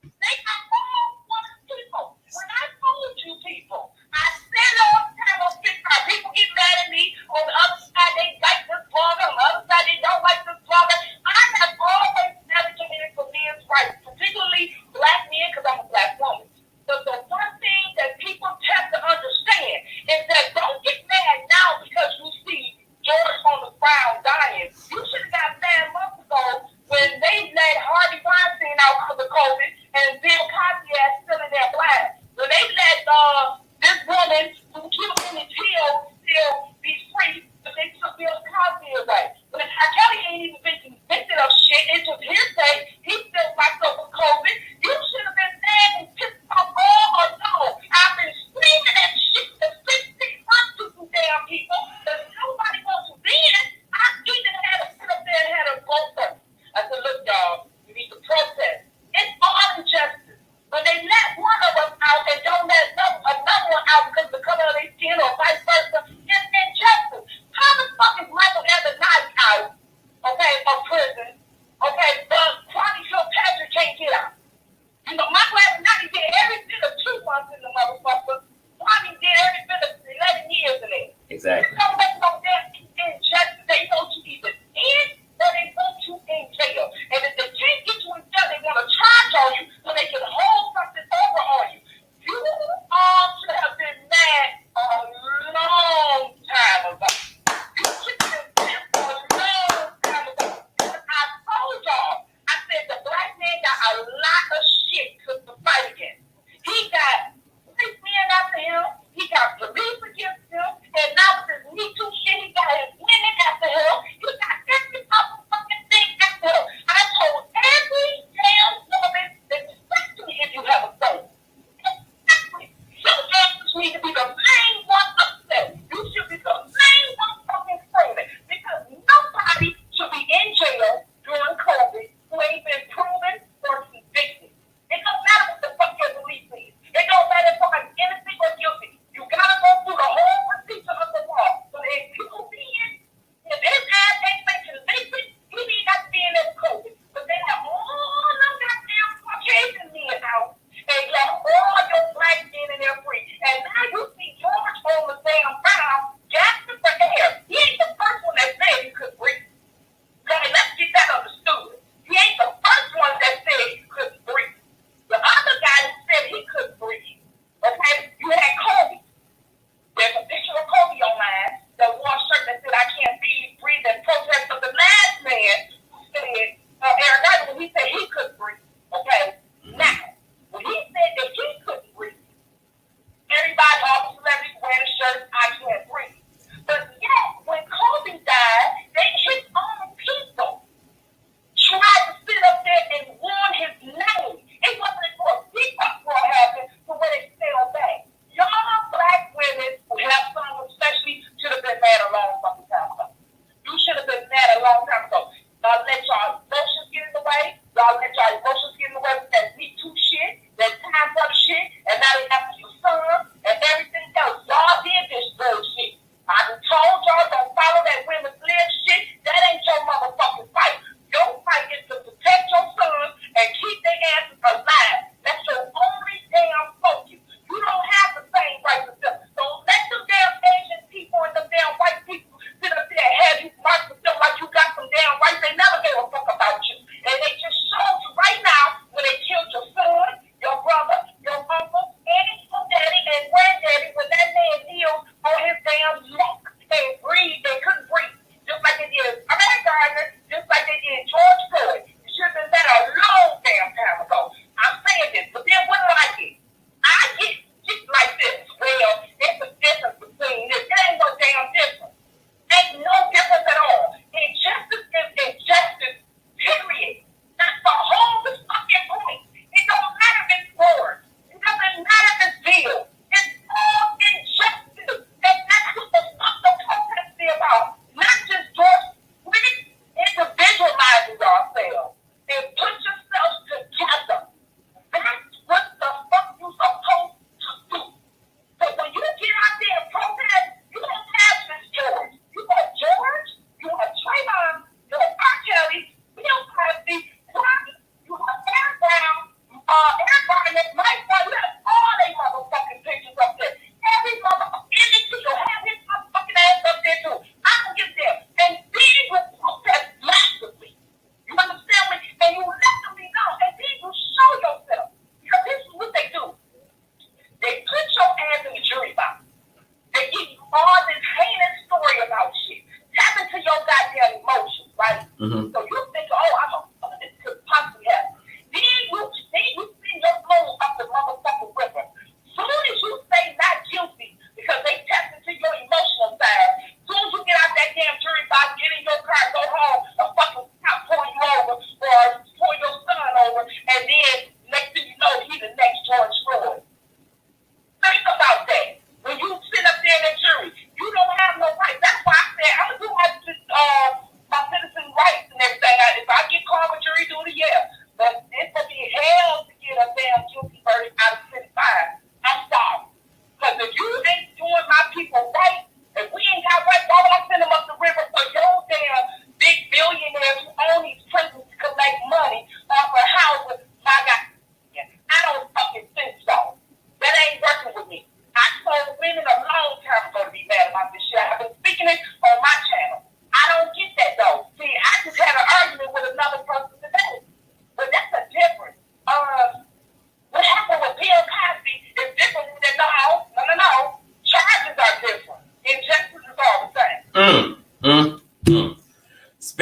They are all one people. When I told you people, I said all the time on TikTok, people get mad at me. On the other side, they like this blogger. On the other side, they don't like this blogger. I have always advocated for men's rights, particularly black men, because I'm a black woman. So the one thing that people have to understand is that don't get mad now because you see George on the ground dying. You should have got mad months ago when they let Harvey Weinstein out because of COVID and Bill Cosby is still in their blast. When they let this woman who killed him in jail still be free, but they took Bill Cosby away. When R. Kelly ain't even been convicted of shit, it's just hearsay. He's still locked up with COVID. You should have been mad and pissed off all or no. I've been screaming at shit for 16 months to you damn people. But nobody wants to be in. I even had to sit up there and had a vote for. I said, look, y'all, we need to protest. It's all injustice. When they let one of us out and don't let another one out because of the color of their skin or vice versa, it's injustice. How the fuck is Michael Evans out, okay, of prison, okay, but Kwame Kilpatrick can't get out? You know, Michael Evans did every bit of 2 months in the motherfucker. Kwame did every bit of 11 years in it. Exactly. It don't make no damn injustice. They want you either in or they want you in jail. And if they can't get you in jail, they want to charge on you so they can hold something over on you. You all should have been mad a long time ago. You should have been mad for a long time ago. Because I told y'all, I said the black man got a lot of shit to fight against. He got police men after him. He got police against him. And now with his knee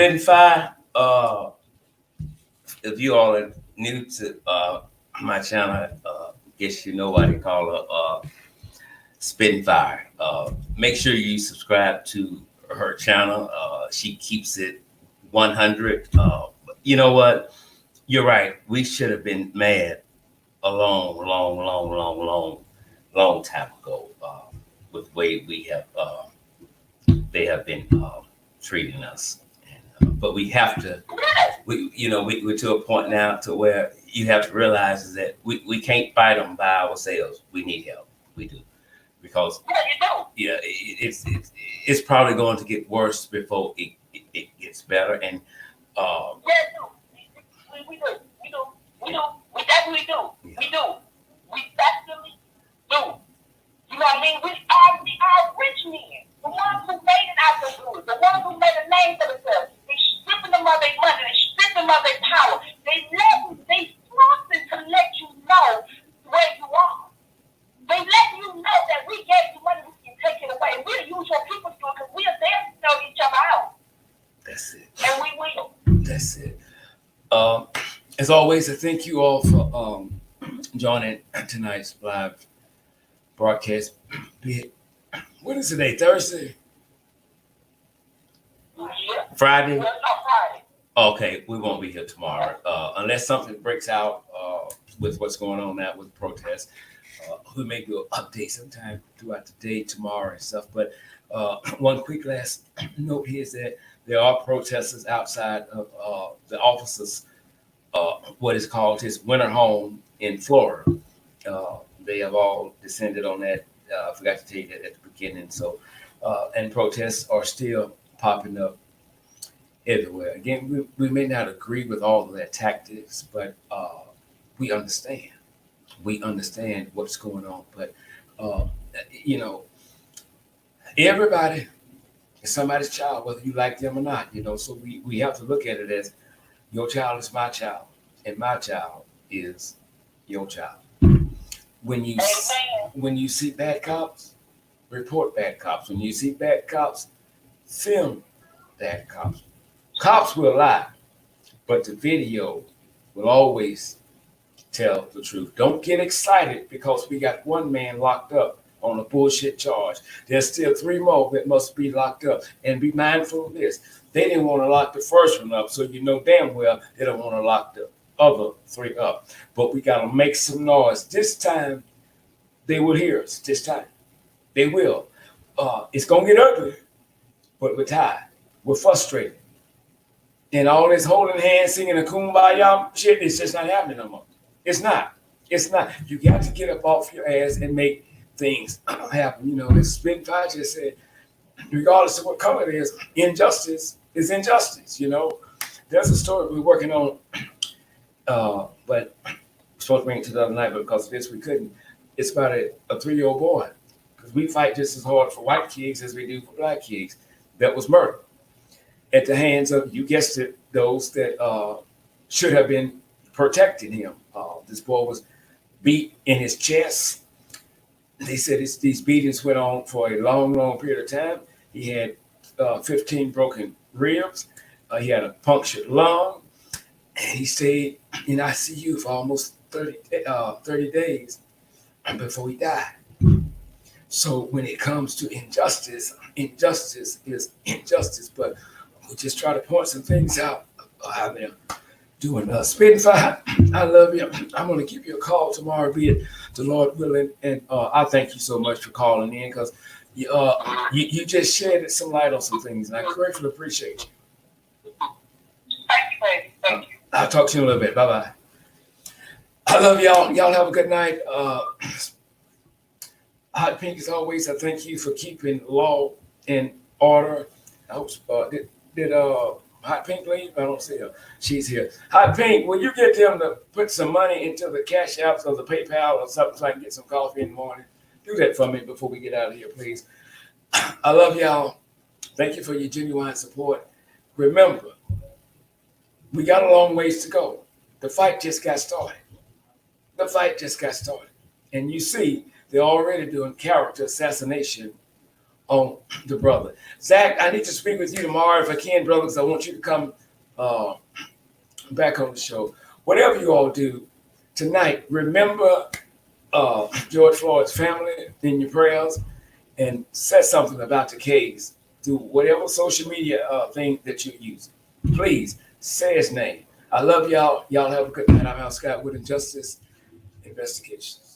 Spitting Fire. If you all are new to my channel, guess you know why they call her Spitting Fire. Make sure you subscribe to her channel. She keeps it 100. You know what? You're right. We should have been mad a long time ago with the way we have they have been treating us. But we have to. We're to a point now to where you have to realize is that we can't fight them by ourselves. We need help. We do. Because it's probably going to get worse before it gets better. And we definitely do. We definitely do. You know what I mean? We are rich men. The ones who made it out the good, the ones who made a name for themselves. They stripping them of their money, they stripping them of their power. They flossing to let you know where you are. They let you know that we gave you money, we can take it away. We'll use your people to do it because we are there to sell each other out. That's it. And we will. That's it. As always, I thank you all for joining tonight's live broadcast. What is today? Thursday? Friday? Okay, we won't be here tomorrow unless something breaks out with what's going on now with protests. We may do an update sometime throughout the day tomorrow and stuff. But one quick last note here is that there are protesters outside of the officers' what is called his winter home in Florida. They have all descended on that. I forgot to tell you that at the beginning. So, and protests are still popping up everywhere. Again, we may not agree with all of their tactics, but we understand. We understand what's going on. But, everybody is somebody's child, whether you like them or not, So we have to look at it as your child is my child, and my child is your child. When you see bad cops, report bad cops. When you see bad cops, film bad cops. Cops will lie, but the video will always tell the truth. Don't get excited because we got one man locked up on a bullshit charge. There's still 3 more that must be locked up. And be mindful of this. They didn't want to lock the first one up, so you know damn well they don't want to lock the other 3 up. But we got to make some noise. This time, they will hear us. This time, they will. It's going to get ugly, but we're tired. We're frustrated. And all this holding hands, singing a kumbaya shit, it's just not happening no more. It's not. You got to get up off your ass and make things happen. This Spitting Fire just said, regardless of what color it is, injustice is injustice. There's a story we're working on, but we're supposed to bring it to the other night, but because of this, we couldn't. It's about a 3-year-old boy, because we fight just as hard for white kids as we do for black kids that was murdered at the hands of, you guessed it, those that should have been protecting him. This boy was beat in his chest. They said these beatings went on for a long period of time. He had 15 broken ribs. He had a punctured lung. And he stayed in ICU for almost 30 days before he died. So when it comes to injustice, injustice is injustice. But we just try to point some things out how they're doing. Spitting Fire, I love you. I'm going to give you a call tomorrow, be it the Lord willing. And I thank you so much for calling in, because you just shed some light on some things, and I gratefully appreciate you. Thank you, baby. Thank you. I'll talk to you in a little bit. Bye-bye. I love y'all. Y'all have a good night. Hot Pink, as always, I thank you for keeping law in order. I hope, did Hot Pink leave? I don't see her. She's here. Hot Pink, will you get them to put some money into the Cash Apps or the PayPal or something so I can get some coffee in the morning? Do that for me before we get out of here, please. I love y'all. Thank you for your genuine support. Remember, we got a long ways to go. The fight just got started. And you see, they're already doing character assassination on the brother. Zach, I need to speak with you tomorrow if I can, brother, because I want you to come back on the show. Whatever you all do tonight, remember George Floyd's family in your prayers, and say something about the case through whatever social media thing that you're using. Please say his name. I love y'all. Y'all have a good night. I'm Al Scott with Injustice Investigations.